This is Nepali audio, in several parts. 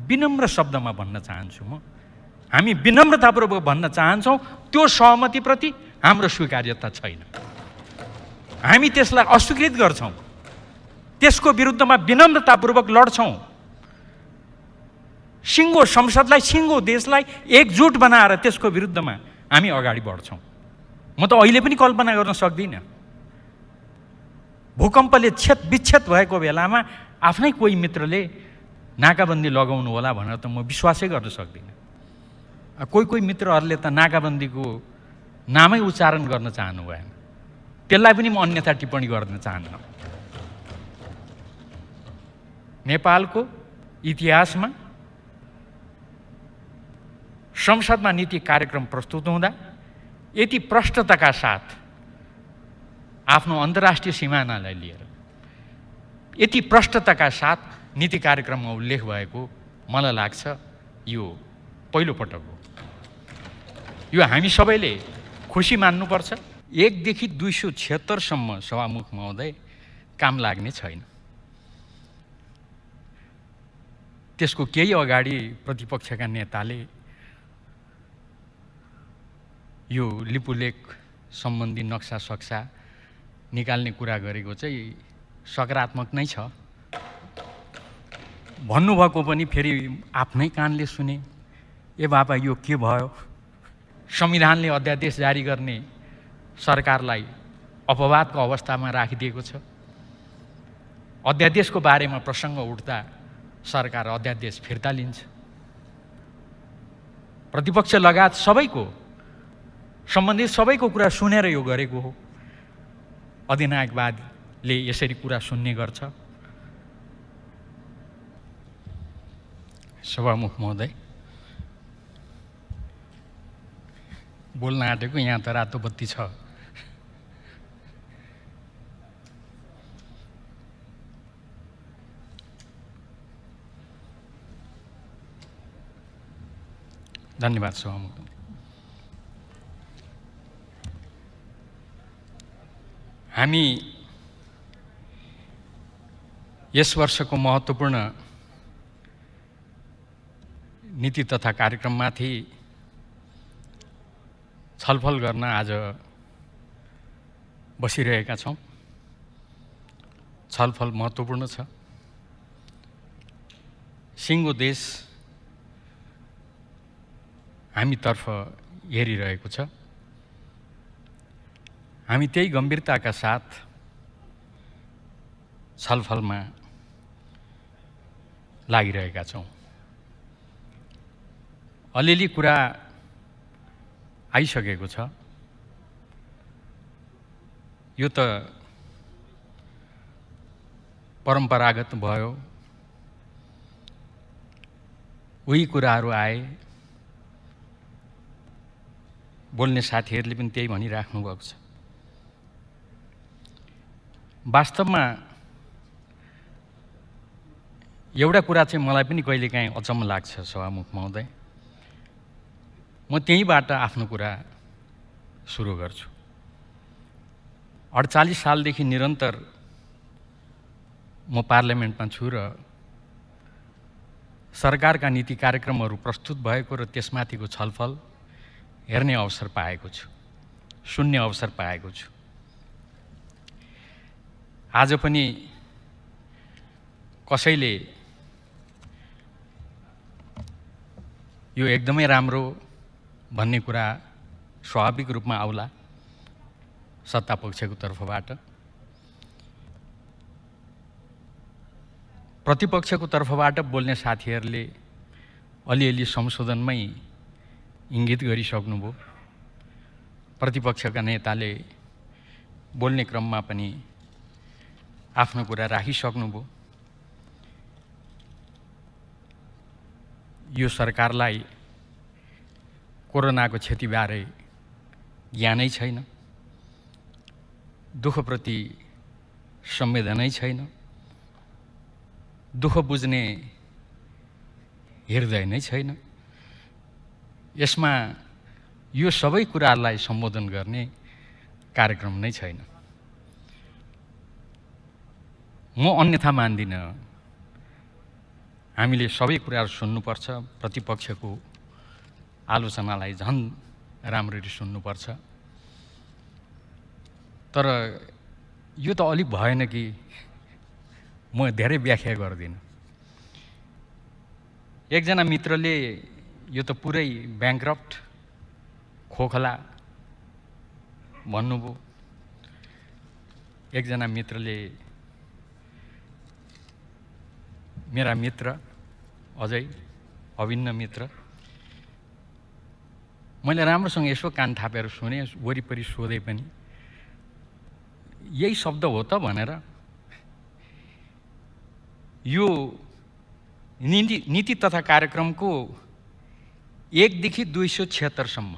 विनम्र शब्दमा भन्न चाहन्छु म। हामी विनम्रतापूर्वक भन्न चाहन्छौँ त्यो सहमतिप्रति हाम्रो स्वीकार्यता छैन। हामी त्यसलाई अस्वीकृत गर्छौँ, त्यसको विरुद्धमा विनम्रतापूर्वक लड्छौँ। सिङ्गो संसदलाई, सिङ्गो देशलाई एकजुट बनाएर त्यसको विरुद्धमा हामी अगाडि बढ्छौँ। म त अहिले पनि कल्पना गर्न सक्दिनँ, भूकम्पले विच्छेद भएको बेलामा आफ्नै कोही मित्रले नाकाबन्दी लगाउनु होला भनेर त म विश्वासै गर्न सक्दिनँ। कोही मित्रहरूले त नाकाबन्दीको नामै उच्चारण गर्न चाहनु भएन, त्यसलाई पनि म अन्यथा टिप्पणी गर्न चाहन्न। नेपालको इतिहासमा संसदमा नीति कार्यक्रम प्रस्तुत हुँदा यति प्रष्टताका साथ आफ्नो अन्तर्राष्ट्रिय सिमानालाई लिएर यति प्रष्टताका साथ नीति कार्यक्रममा उल्लेख भएको मलाई लाग्छ यो पहिलो पटक हो। यो हामी सबैले खुसी मान्नुपर्छ। 1 देखि 276 सम्म सभामुख महोदय काम लाग्ने छैन। त्यसको केही अगाडि प्रतिपक्षका नेताले यो लिपुलेख सम्बन्धी नक्सा सक्सा निकाल्ने कुरा गरेको चाहिँ सकारात्मक नै छ भन्नुभएको पनि फेरि आफ्नै कानले सुने। ए बाबा यो के भयो? संविधानले अध्यादेश जारी गर्ने सरकारलाई अपवादको अवस्थामा राखिदिएको छ। अध्यादेशको बारेमा प्रसङ्ग उठ्दा सरकार अध्यादेश फिर्ता लिन्छ। प्रतिपक्ष लगायत सबैको सम्बन्धित सबैको कुरा सुनेर यो गरेको हो। अधिनायकवादले यसरी कुरा सुन्ने गर्छ। सभामुख महोदय, बोल्न आँटेको, यहाँ त रातो बत्ती छ। धन्यवाद सभामुख। हामी यस वर्षको महत्त्वपूर्ण नीति तथा कार्यक्रममाथि छलफल गर्न आज बसिरहेका छौँ। छलफल महत्त्वपूर्ण छ। सिङ्गो देश हामीतर्फ हेरिरहेको छ। हामी त्यही गम्भीरताका साथ छलफलमा लागिरहेका छौँ। अलिअलि कुरा आइसकेको छ। यो त परम्परागत भयो। उही कुराहरू आए। बोल्ने साथीहरूले पनि त्यही भनिराख्नु भएको छ। वास्तवमा एउटा कुरा चाहिँ मलाई पनि कहिलेकाहीँ अचम्म लाग्छ सभामुख महोदय। म त्यहीँबाट आफ्नो कुरा सुरु गर्छु। 48 सालदेखि निरन्तर म पार्लियामेन्टमा छु र सरकारका नीति कार्यक्रमहरू प्रस्तुत भएको र त्यसमाथिको छलफल हेर्ने अवसर पाएको छु, सुन्ने अवसर पाएको छु। आज पनि कसैले यो एकदमै राम्रो भन्ने कुरा स्वाभाविक रूपमा आउला सत्तापक्षको तर्फबाट। प्रतिपक्षको तर्फबाट बोल्ने साथीहरूले अलिअलि संशोधनमै इङ्गित गरिसक्नुभयो। प्रतिपक्षका नेताले बोल्ने क्रममा पनि आफ्नो कुरा राखिसक्नुभयो। यो सरकारलाई कोरोनाको क्षतिबारे ज्ञानै छैन, दुःखप्रति संवेदनै छैन, दुःख बुझ्ने हृदय नै छैन। यसमा यो सबै कुरालाई सम्बोधन गर्ने कार्यक्रम नै छैन। म अन्यथा मान्दिनँ। हामीले सबै कुराहरू सुन्नुपर्छ, प्रतिपक्षको आलोचनालाई झन् राम्ररी सुन्नुपर्छ। तर यो त अलिक भएन कि म धेरै व्याख्या गर्दिनँ। एकजना मित्रले यो त पुरै ब्याङ्क्रप्ट खोखला भन्नुभयो। एकजना मित्रले, मेरा मित्र अझै अभिन्न मित्र, मैले राम्रोसँग यसो कान थापेर सुने, वरिपरि सोधे पनि यही शब्द हो त भनेर। यो नीति तथा कार्यक्रमको 1 देखि 276 सम्म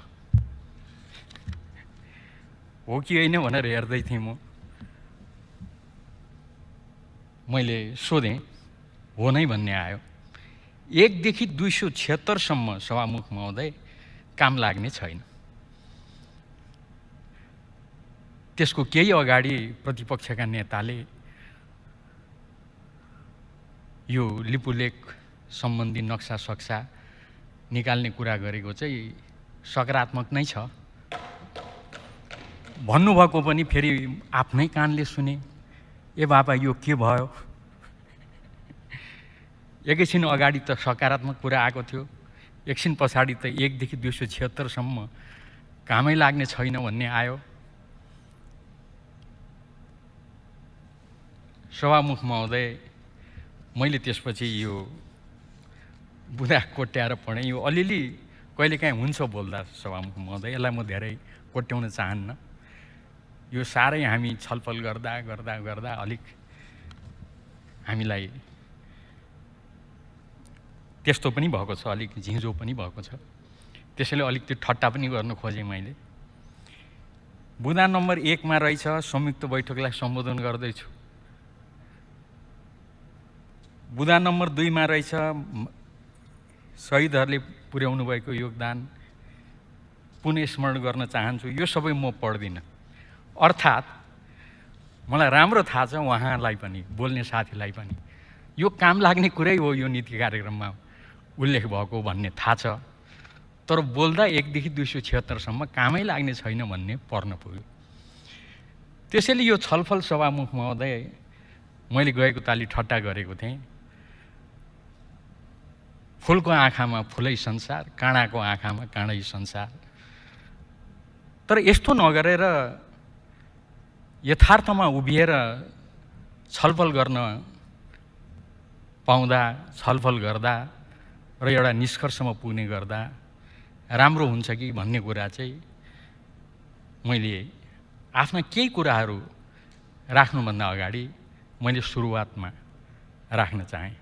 हो कि होइन भनेर हेर्दै थिएँ म। मैले सोधेँ, हो नै भन्ने आयो। 1 देखि 276 सम्म सभामुख महोदय काम लाग्ने छैन। त्यसको केही अगाडि प्रतिपक्षका नेताले यो लिपुलेख सम्बन्धी नक्सा सक्सा निकाल्ने कुरा गरेको चाहिँ सकारात्मक नै छ भन्नुभएको पनि फेरि आफ्नै कानले सुने। ए बाबा यो के भयो? एकैछिन अगाडि त सकारात्मक कुरा आएको थियो, एकछिन पछाडि त 1 देखि 276 सम्म कामै लाग्ने छैन भन्ने आयो। सभामुख महोदय, मैले त्यसपछि यो बुँदा कोट्याएर पढेँ। यो अलिअलि कहिलेकाहीँ हुन्छ बोल्दा सभामुख महोदय, यसलाई म धेरै कोट्याउन चाहन्न। यो साह्रै हामी छलफल गर्दा गर्दा गर्दा अलिक हामीलाई त्यस्तो पनि भएको छ, अलिक झिँझो पनि भएको छ। त्यसैले अलिक त्यो ठट्टा पनि गर्न खोजेँ मैले। बुँदा नम्बर 1 मा रहेछ, संयुक्त बैठकलाई सम्बोधन गर्दैछु। बुँदा नम्बर 2 मा रहेछ, शहीदहरूले पुर्याउनु भएको योगदान पुनः स्मरण गर्न चाहन्छु। यो सबै म पढ्दिनँ। अर्थात् मलाई राम्रो थाहा छ, उहाँलाई पनि, बोल्ने साथीलाई पनि, यो काम लाग्ने कुरै हो, यो नीति कार्यक्रममा उल्लेख भएको भन्ने थाहा छ। तर बोल्दा 1 देखि 276 सम्म कामै लाग्ने छैन भन्ने पर्न पुग्यो। त्यसैले यो छलफल सभामुख महोदय मैले गएको ताली ठट्टा गरेको थिएँ। फुलको आँखामा फुलै संसार, काँडाको आँखामा काँडै संसार। तर यस्तो नगरेर यथार्थमा उभिएर छलफल गर्न पाउँदा, छलफल गर्दा र एउटा निष्कर्षमा पुग्ने गर्दा राम्रो हुन्छ कि भन्ने कुरा चाहिँ मैले आफ्ना केही कुराहरू राख्नुभन्दा अगाडि मैले सुरुवातमा राख्न चाहेँ।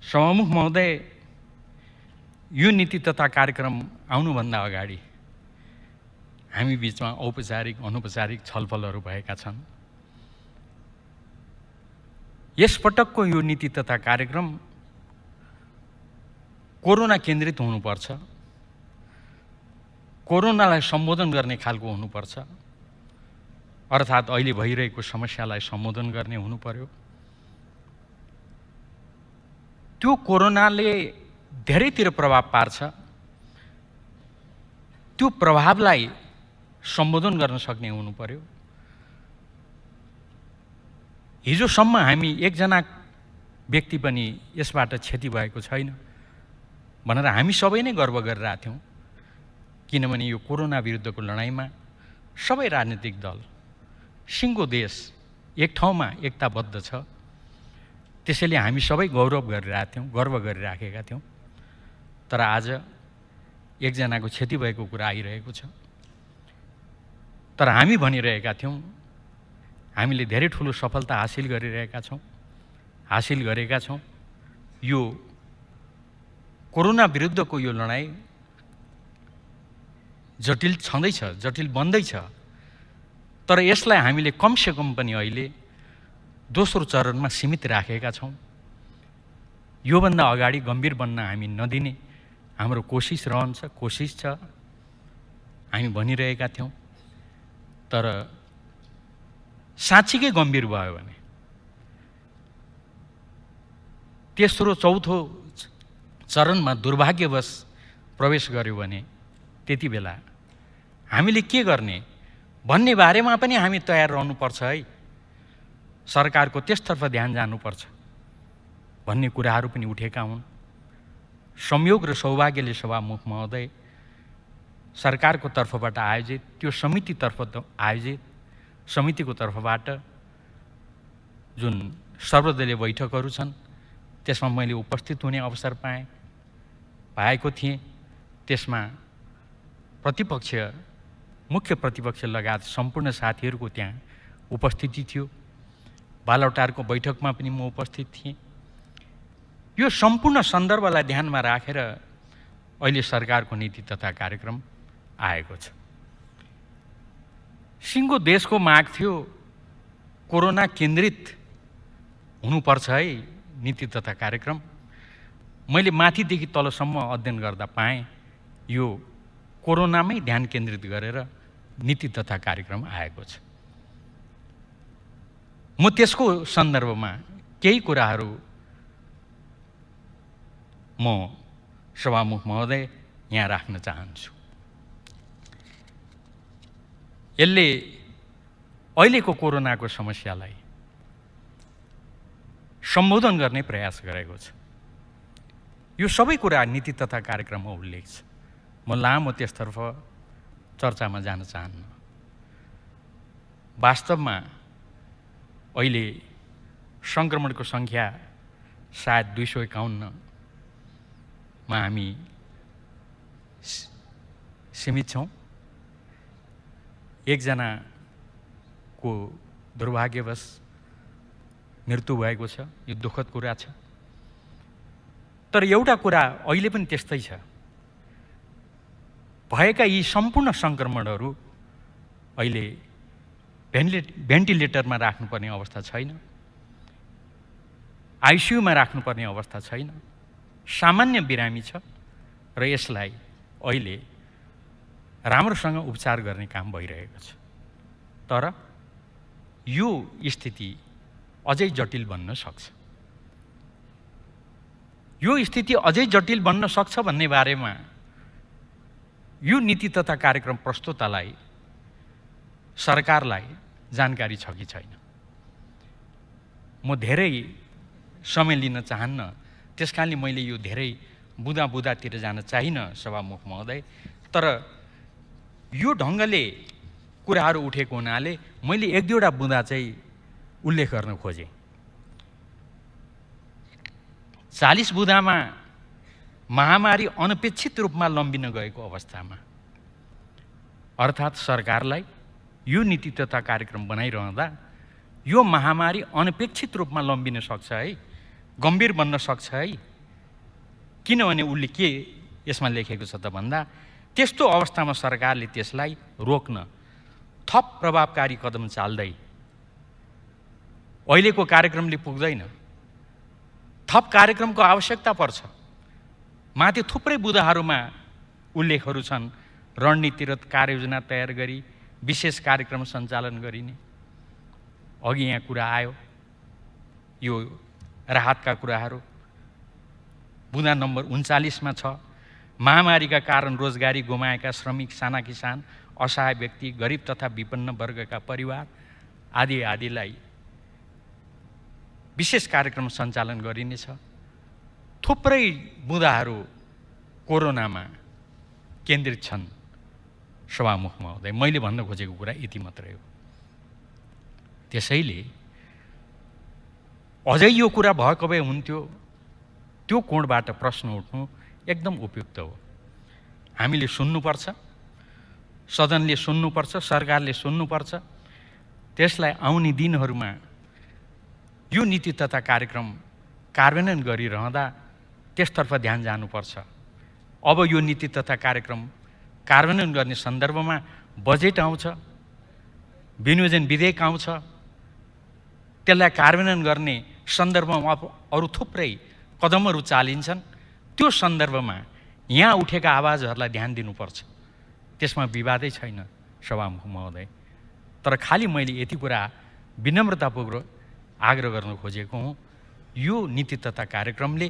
सभामुख महोदय, यो नीति तथा कार्यक्रम आउनुभन्दा अगाडि हामी बिचमा औपचारिक अनौपचारिक छलफलहरू भएका छन्। यसपटकको यो नीति तथा कार्यक्रम कोरोना केन्द्रित हुनुपर्छ, कोरोनालाई सम्बोधन गर्ने खालको हुनुपर्छ। अर्थात् अहिले भइरहेको समस्यालाई सम्बोधन गर्ने हुनु पर्यो। त्यो कोरोनाले धेरैतिर प्रभाव पार्छ, त्यो प्रभावलाई सम्बोधन गर्न सक्ने हुनु पर्यो। हिजोसम्म हामी एकजना व्यक्ति पनि यसबाट क्षति भएको छैन भनेर हामी सबै नै गर्व गरिरहेका थियौँ। किनभने यो कोरोना विरुद्धको लडाइँमा सबै राजनीतिक दल, सिङ्गो देश एक ठाउँमा एकताबद्ध छ। त्यसैले हामी सबै गौरव गरिरहेका थियौँ, गर्व गरिराखेका थियौँ। तर आज एकजनाको क्षति भएको कुरा आइरहेको छ। तर हामी भनिरहेका थियौँ, हामीले धेरै ठुलो सफलता हासिल गरेका छौँ। यो कोरोना विरुद्धको यो लडाइँ जटिल छँदैछ, जटिल बन्दैछ। तर यसलाई हामीले कमसेकम पनि अहिले दोस्रो चरणमा सीमित राखेका छौँ। योभन्दा अगाडि गम्भीर बन्न हामी नदिने हाम्रो कोसिस रहन्छ, कोसिस छ, हामी भनिरहेका थियौँ। तर साँच्चीकै गम्भीर भयो भने तेस्रो चौथो चरणमा दुर्भाग्यवश प्रवेश गर्यो भने त्यति बेला हामीले के गर्ने भन्ने बारेमा पनि हामी तयार रहनुपर्छ है। सरकारको त्यसतर्फ ध्यान जानुपर्छ भन्ने कुराहरू पनि उठेका हुन्। संयोग र सौभाग्यले सभामुख महोदय सरकारको तर्फबाट आयोजित त्यो समितिको तर्फबाट जुन सर्वदलीय बैठकहरू छन् त्यसमा मैले उपस्थित हुने अवसर पाएको थिएँ। त्यसमा मुख्य प्रतिपक्ष लगायत सम्पूर्ण साथीहरूको त्यहाँ उपस्थिति थियो। बालौटारको बैठकमा पनि म उपस्थित थिएँ। यो सम्पूर्ण सन्दर्भलाई ध्यानमा राखेर अहिले सरकारको नीति तथा कार्यक्रम आएको छ। सिङ्गो देशको माग थियो कोरोना केन्द्रित हुनुपर्छ है नीति तथा कार्यक्रम। मैले माथिदेखि तलसम्म अध्ययन गर्दा पाएँ यो कोरोनामै ध्यान केन्द्रित गरेर नीति तथा कार्यक्रम आएको छ। म त्यसको सन्दर्भमा केही कुराहरू म सभामुख महोदय यहाँ राख्न चाहन्छु। यसले अहिलेको कोरोनाको समस्यालाई सम्बोधन गर्ने प्रयास गरेको छ। यो सबै कुरा नीति तथा कार्यक्रममा उल्लेख छ। म लामो त्यसतर्फ चर्चामा जान चाहन्न। वास्तवमा अहिले सङ्क्रमणको सङ्ख्या सायद 251 मा हामी सीमित छौँ। एकजनाको दुर्भाग्यवश मृत्यु भएको छ। यो दुःखद कुरा छ। तर एउटा कुरा अहिले पनि त्यस्तै छ, भएका यी सम्पूर्ण सङ्क्रमणहरू अहिले भेन्टिलेटरमा राख्नुपर्ने अवस्था छैन, आइसियुमा राख्नुपर्ने अवस्था छैन, सामान्य बिरामी छ र यसलाई अहिले राम्रोसँग उपचार गर्ने काम भइरहेको छ। तर यो स्थिति अझै जटिल बन्न सक्छ। यो स्थिति अझै जटिल बन्न सक्छ भन्ने बारेमा यो नीति तथा कार्यक्रम प्रस्तुतालाई सरकारलाई जानकारी छ कि छैन। म धेरै समय लिन चाहन्न, त्यसकारणले मैले यो धेरै बुदातिर जान चाहिनँ सभामुख महोदय। तर यो ढङ्गले कुराहरू उठेको हुनाले मैले एक दुईवटा बुदा चाहिँ उल्लेख गर्न खोजेँ। 40 बुदामा महामारी अनपेक्षित रूपमा लम्बिन गएको अवस्थामा अर्थात् सरकारलाई यो नीति तथा कार्यक्रम बनाइरहँदा यो महामारी अनपेक्षित रूपमा लम्बिन सक्छ है, गम्भीर बन्न सक्छ है। किनभने उसले के यसमा लेखेको छ त भन्दा त्यस्तो अवस्थामा सरकारले त्यसलाई रोक्न थप प्रभावकारी कदम चाल्दै अहिलेको कार्यक्रमले पुग्दैन, थप कार्यक्रमको आवश्यकता पर्छ। माथि थुप्रै बुदाहरूमा उल्लेखहरू छन्। रणनीतिगत कार्ययोजना तयार गरी विशेष कार्यक्रम सञ्चालन गरिने। अघि यहाँ कुरा आयो यो राहतका कुराहरू। बुदा नम्बर 39मा छ, महामारीका कारण रोजगारी गुमाएका श्रमिक, साना किसान, असहाय व्यक्ति, गरिब तथा विपन्न वर्गका परिवार आदिलाई विशेष कार्यक्रम सञ्चालन गरिनेछ। थुप्रै बुदाहरू कोरोनामा केन्द्रित छन् सभामुख महोदय। मैले भन्न खोजेको कुरा यति मात्रै हो। त्यसैले अझै यो कुरा भएको भए हुन्थ्यो, त्यो कोणबाट प्रश्न उठ्नु एकदम उपयुक्त हो। हामीले सुन्नुपर्छ, सदनले सुन्नुपर्छ, सरकारले सुन्नुपर्छ। त्यसलाई आउने दिनहरूमा यो नीति तथा कार्यक्रम कार्यान्वयन गरिरहँदा त्यसतर्फ ध्यान जानुपर्छ। अब यो नीति तथा कार्यक्रम कार्यान्वयन गर्ने सन्दर्भमा बजेट आउँछ, विनियोजन विधेयक आउँछ, त्यसलाई कार्यान्वयन गर्ने सन्दर्भमा अरू थुप्रै कदमहरू चालिन्छन्। त्यो सन्दर्भमा यहाँ उठेका आवाजहरूलाई ध्यान दिनुपर्छ। त्यसमा विवादै छैन सभामुख महोदय। तर खालि मैले यति कुरा विनम्रतापूर्वक आग्रह गर्न खोजेको हुँ, यो नीति तथा कार्यक्रमले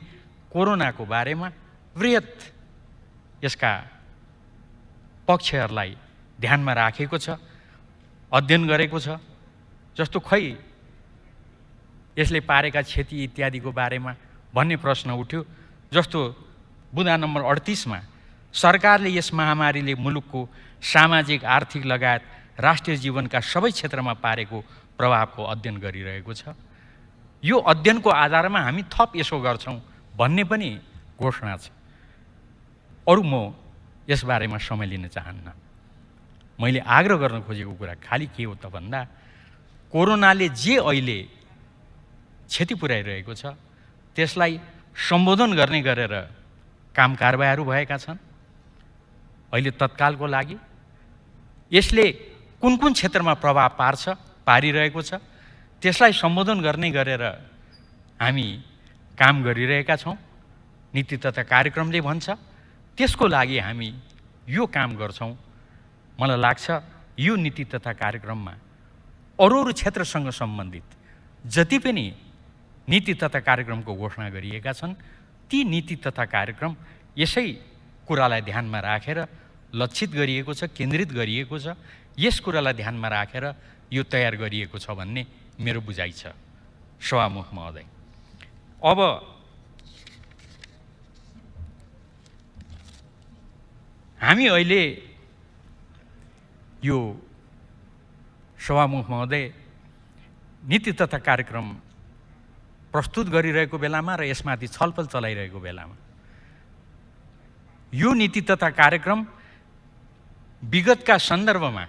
कोरोनाको बारेमा वृहत यसका पक्षहरूलाई ध्यानमा राखेको छ, अध्ययन गरेको छ। जस्तो खै यसले पारेका क्षति इत्यादिको बारेमा भन्ने प्रश्न उठ्यो। जस्तो बुँदा नम्बर 38 मा सरकारले यस महामारीले मुलुकको सामाजिक, आर्थिक लगायत राष्ट्रिय जीवनका सबै क्षेत्रमा पारेको प्रभावको अध्ययन गरिरहेको छ। यो अध्ययनको आधारमा हामी थप यसो गर्छौँ भन्ने पनि घोषणा छ। अरू म यस बारेमा समय लिन चाहन्न। मैले आग्रह गर्न खोजेको कुरा खाली के हो त भन्दा कोरोनाले जे अहिले क्षति पुर्याइरहेको छ त्यसलाई सम्बोधन गर्ने गरेर काम कारबाहीहरू भएका छन्। अहिले तत्कालको लागि यसले कुन कुन क्षेत्रमा प्रभाव पारिरहेको छ त्यसलाई सम्बोधन गर्ने गरेर हामी काम गरिरहेका छौँ। नीति तथा कार्यक्रमले भन्छ त्यसको लागि हामी यो काम गर्छौँ। मलाई लाग्छ यो नीति तथा कार्यक्रममा अरू क्षेत्रसँग सम्बन्धित जति पनि नीति तथा कार्यक्रमको घोषणा गरिएका छन् ती नीति तथा कार्यक्रम यसै कुरालाई ध्यानमा राखेर लक्षित गरिएको छ, केन्द्रित गरिएको छ। यस कुरालाई ध्यानमा राखेर यो तयार गरिएको छ भन्ने मेरो बुझाइ छ। सभामुख महोदय, अब हामी अहिले यो सभामुख महोदय नीति तथा कार्यक्रम प्रस्तुत गरिरहेको बेलामा र यसमाथि छलफल चलाइरहेको बेलामा यो नीति तथा कार्यक्रम विगतका सन्दर्भमा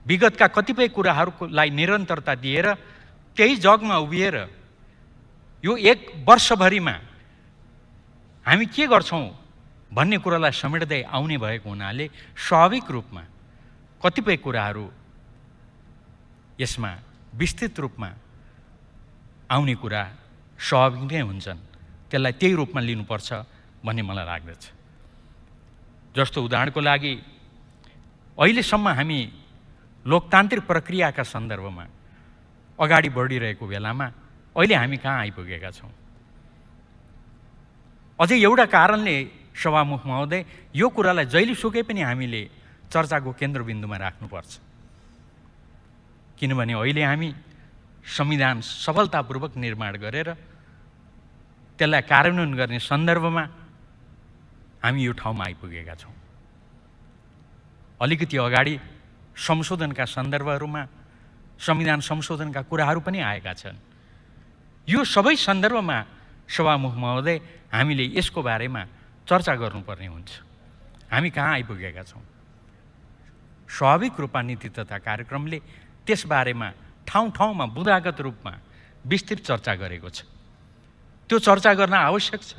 विगतका कतिपय कुराहरूलाई निरन्तरता दिएर त्यही जगमा उभिएर यो एक वर्षभरिमा हामी के गर्छौँ भन्ने कुरालाई समेट्दै आउने भएको हुनाले स्वाभाविक रूपमा कतिपय कुराहरू यसमा विस्तृत रूपमा आउने कुरा स्वाभाविक नै हुन्छन्। त्यसलाई त्यही रूपमा लिनुपर्छ भन्ने मलाई लाग्दछ। जस्तो उदाहरणको लागि अहिलेसम्म हामी लोकतान्त्रिक प्रक्रियाका सन्दर्भमा अगाडि बढिरहेको बेलामा अहिले हामी कहाँ आइपुगेका छौँ? अझै एउटा कारणले सभामुख महोदय यो कुरालाई जहिलेसुकै पनि हामीले चर्चाको केन्द्रबिन्दुमा राख्नुपर्छ। किनभने अहिले हामी संविधान सफलतापूर्वक निर्माण गरेर त्यसलाई कार्यान्वयन गर्ने सन्दर्भमा हामी यो ठाउँमा आइपुगेका छौँ। अलिकति अगाडि संशोधनका सन्दर्भहरूमा संविधान संशोधनका कुराहरू पनि आएका छन्। यो सबै सन्दर्भमा सभामुख महोदय हामीले यसको बारेमा चर्चा गर्नुपर्ने हुन्छ। हामी कहाँ आइपुगेका छौँ? स्वाभाविक रूपमा नीति तथा कार्यक्रमले त्यसबारेमा ठाउँ ठाउँमा बुँदागत रूपमा विस्तृत चर्चा गरेको छ। त्यो चर्चा गर्न आवश्यक छ।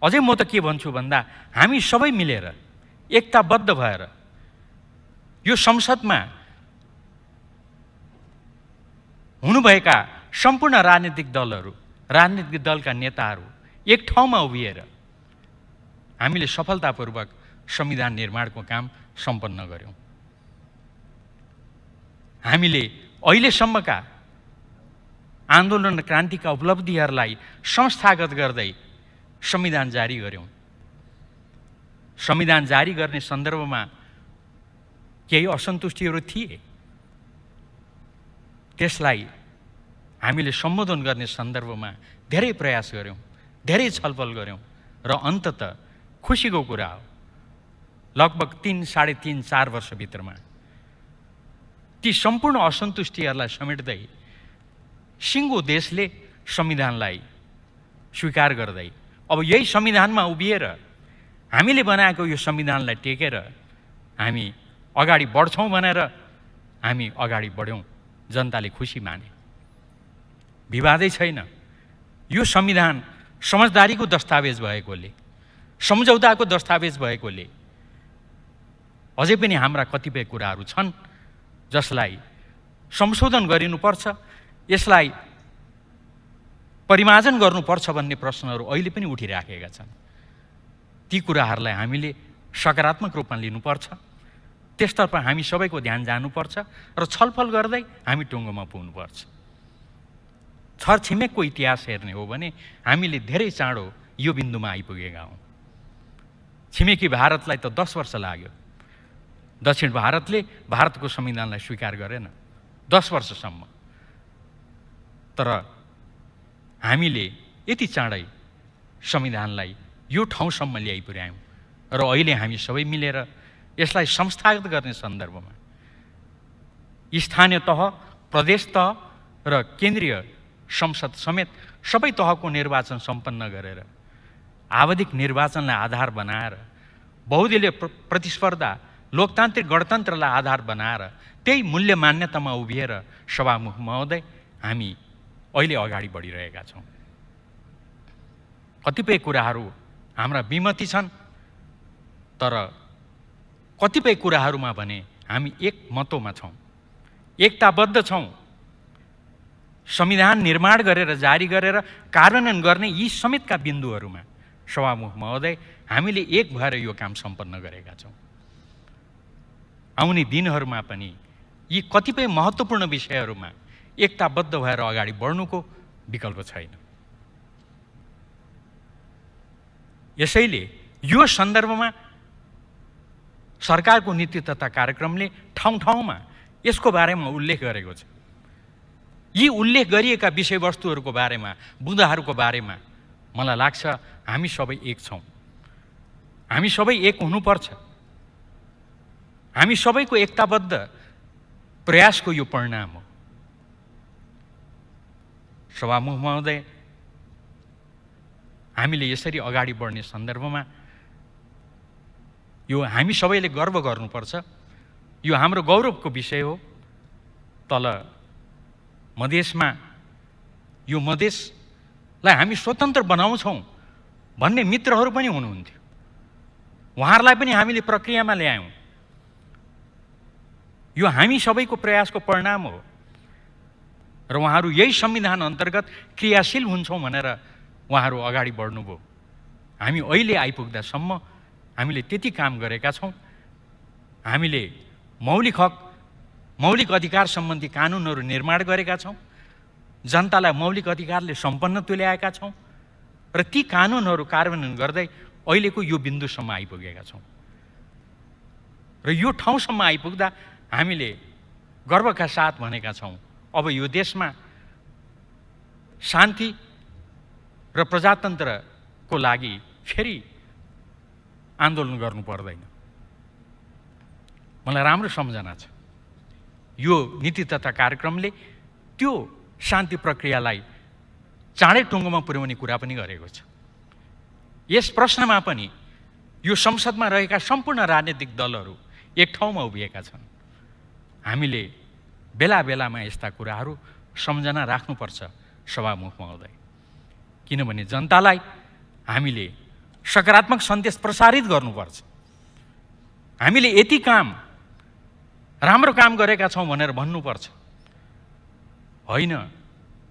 अझै म त के भन्छु भन्दा हामी सबै मिलेर एकताबद्ध भएर यो संसदमा हुनुभएका सम्पूर्ण राजनीतिक दलहरू, राजनीतिक दलका नेताहरू एक ठाउँमा उभिएर हामीले सफलतापूर्वक संविधान निर्माणको काम सम्पन्न गर्यौँ। हामीले अहिलेसम्मका आन्दोलन र क्रान्तिका उपलब्धिहरूलाई संस्थागत गर्दै संविधान जारी गर्यौँ। संविधान जारी गर्ने सन्दर्भमा केही असन्तुष्टिहरू थिए, त्यसलाई हामीले सम्बोधन गर्ने सन्दर्भमा धेरै प्रयास गर्यौँ, धेरै छलफल गर्यौँ र अन्ततः खुसीको कुरा हो लगभग 3, साढे 3, 4 वर्षभित्रमा ती सम्पूर्ण असन्तुष्टिहरूलाई समेट्दै सिङ्गो देशले संविधानलाई स्वीकार गर्दै अब यही संविधानमा उभिएर हामीले बनाएको यो संविधानलाई टेकेर हामी अगाडि बढ्छौँ भनेर हामी अगाडि बढ्यौँ। जनताले खुसी माने, विवादै छैन। यो संविधान समझदारीको दस्तावेज भएकोले, सम्झौताको दस्तावेज भएकोले अझै पनि हाम्रा कतिपय कुराहरू छन् जसलाई संशोधन गरिनुपर्छ, यसलाई परिमार्जन गर्नुपर्छ भन्ने प्रश्नहरू अहिले पनि उठिराखेका छन्। ती कुराहरूलाई हामीले सकारात्मक रूपमा लिनुपर्छ, त्यसतर्फ हामी सबैको ध्यान जानुपर्छ र छलफल गर्दै हामी टुङ्गोमा पुग्नुपर्छ। छरछिमेकको इतिहास हेर्ने हो भने हामीले धेरै चाँडो यो बिन्दुमा आइपुगेका हौँ। छिमेकी भारतलाई त 10 वर्ष लाग्यो। दक्षिण भारतले भारतको संविधानलाई स्वीकार गरेन 10 वर्षसम्म। तर हामीले यति चाँडै संविधानलाई यो ठाउँसम्म ल्याइ पुर्यायौँ र अहिले हामी सबै मिलेर यसलाई संस्थागत गर्ने सन्दर्भमा स्थानीय तह, प्रदेश तह र केन्द्रीय संसद समेत सबै तहको निर्वाचन सम्पन्न गरेर आवधिक निर्वाचनलाई आधार बनाएर बहुदलीय प्रतिस्पर्धा, लोकतान्त्रिक गणतन्त्रलाई आधार बनाएर त्यही मूल्य मान्यतामा उभिएर सभामुख महोदय हामी अहिले अगाडि बढिरहेका छौँ। कतिपय कुराहरू हाम्रा विमति छन्, तर कतिपय कुराहरूमा भने हामी एक मतोमा छौँ, एकताबद्ध छौँ। संविधान निर्माण गरेर जारी गरेर कार्यान्वयन गर्ने यी समेतका बिन्दुहरूमा सभामुख महोदय हामीले एक भएर यो काम सम्पन्न गरेका छौँ। आउने दिनहरूमा पनि यी कतिपय महत्त्वपूर्ण विषयहरूमा एकताबद्ध भएर अगाडि बढ्नुको विकल्प छैन। यसैले यो सन्दर्भमा सरकारको नीति तथा कार्यक्रमले ठाउँ ठाउँमा यसको बारेमा उल्लेख गरेको छ। यी उल्लेख गरिएका विषयवस्तुहरूको बारेमा, बुँदाहरूको बारेमा मलाई लाग्छ हामी सबै एक छौँ। हामी सबै एक हुनुपर्छ। हामी सबैको एकताबद्ध प्रयासको यो परिणाम हो। सभामुख महोदय, हामीले यसरी अगाडि बढ्ने सन्दर्भमा यो हामी सबैले गर्व गर्नुपर्छ। यो हाम्रो गौरवको विषय हो। तल मधेसमा यो मधेसलाई हामी स्वतन्त्र बनाउँछौँ भन्ने मित्रहरू पनि हुनुहुन्थ्यो। उहाँहरूलाई पनि हामीले प्रक्रियामा ल्यायौँ। यो हामी सबैको प्रयासको परिणाम हो र उहाँहरू यही संविधान अन्तर्गत क्रियाशील हुन्छौँ भनेर उहाँहरू अगाडि बढ्नुभयो। हामी अहिले आइपुग्दासम्म हामीले त्यति काम गरेका छौँ। हामीले मौलिक हक, मौलिक अधिकार सम्बन्धी कानुनहरू निर्माण गरेका छौँ। जनतालाई मौलिक अधिकारले सम्पन्न तुल्याएका छौँ र ती कानुनहरू कार्यान्वयन गर्दै अहिलेको यो बिन्दुसम्म आइपुगेका छौँ। र यो ठाउँसम्म आइपुग्दा हामीले गर्वका साथ भनेका छौँ, अब यो देशमा शान्ति र प्रजातन्त्रको लागि फेरि आन्दोलन गर्नु पर्दैन। मलाई राम्रो सम्झना छ, यो नीति तथा कार्यक्रमले त्यो शान्ति प्रक्रियालाई चाँडै टुङ्गोमा पुर्याउने कुरा पनि गरेको छ। यस प्रश्नमा पनि यो संसदमा रहेका सम्पूर्ण राजनीतिक दलहरू एक ठाउँमा उभिएका छन्। हामीले बेला बेलामा यस्ता कुराहरू सम्झना राख्नुपर्छ सभामुख महोदय, किनभने जनतालाई हामीले सकारात्मक सन्देश प्रसारित गर्नुपर्छ। हामीले यति काम, राम्रो काम गरेका छौँ भनेर भन्नुपर्छ, होइन।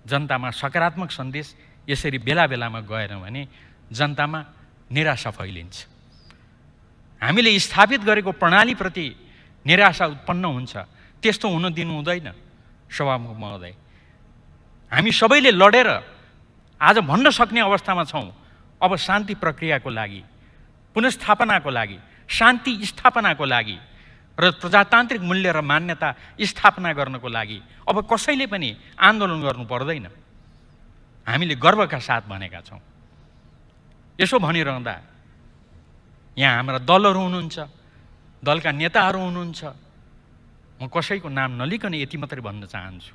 जनतामा सकारात्मक सन्देश यसरी बेला बेलामा गएन भने जनतामा निराशा फैलिन्छ। हामीले स्थापित गरेको प्रणालीप्रति निराशा उत्पन्न हुन्छ। त्यस्तो हुन दिनु हुँदैन सभामुख महोदय। हामी सबैले लडेर आज भन्न सक्ने अवस्थामा छौँ, अब शान्ति प्रक्रियाको लागि, पुनर्स्थापनाको लागि, शान्ति स्थापनाको लागि र प्रजातान्त्रिक मूल्य र मान्यता स्थापना गर्नको लागि अब कसैले पनि आन्दोलन गर्नु पर्दैन। हामीले गर्वका साथ भनेका छौँ। यसो भनिरहँदा यहाँ हाम्रा दलहरू हुनुहुन्छ, दलका नेताहरू हुनुहुन्छ। म कसैको नाम नलिकन यति मात्रै भन्न चाहन्छु,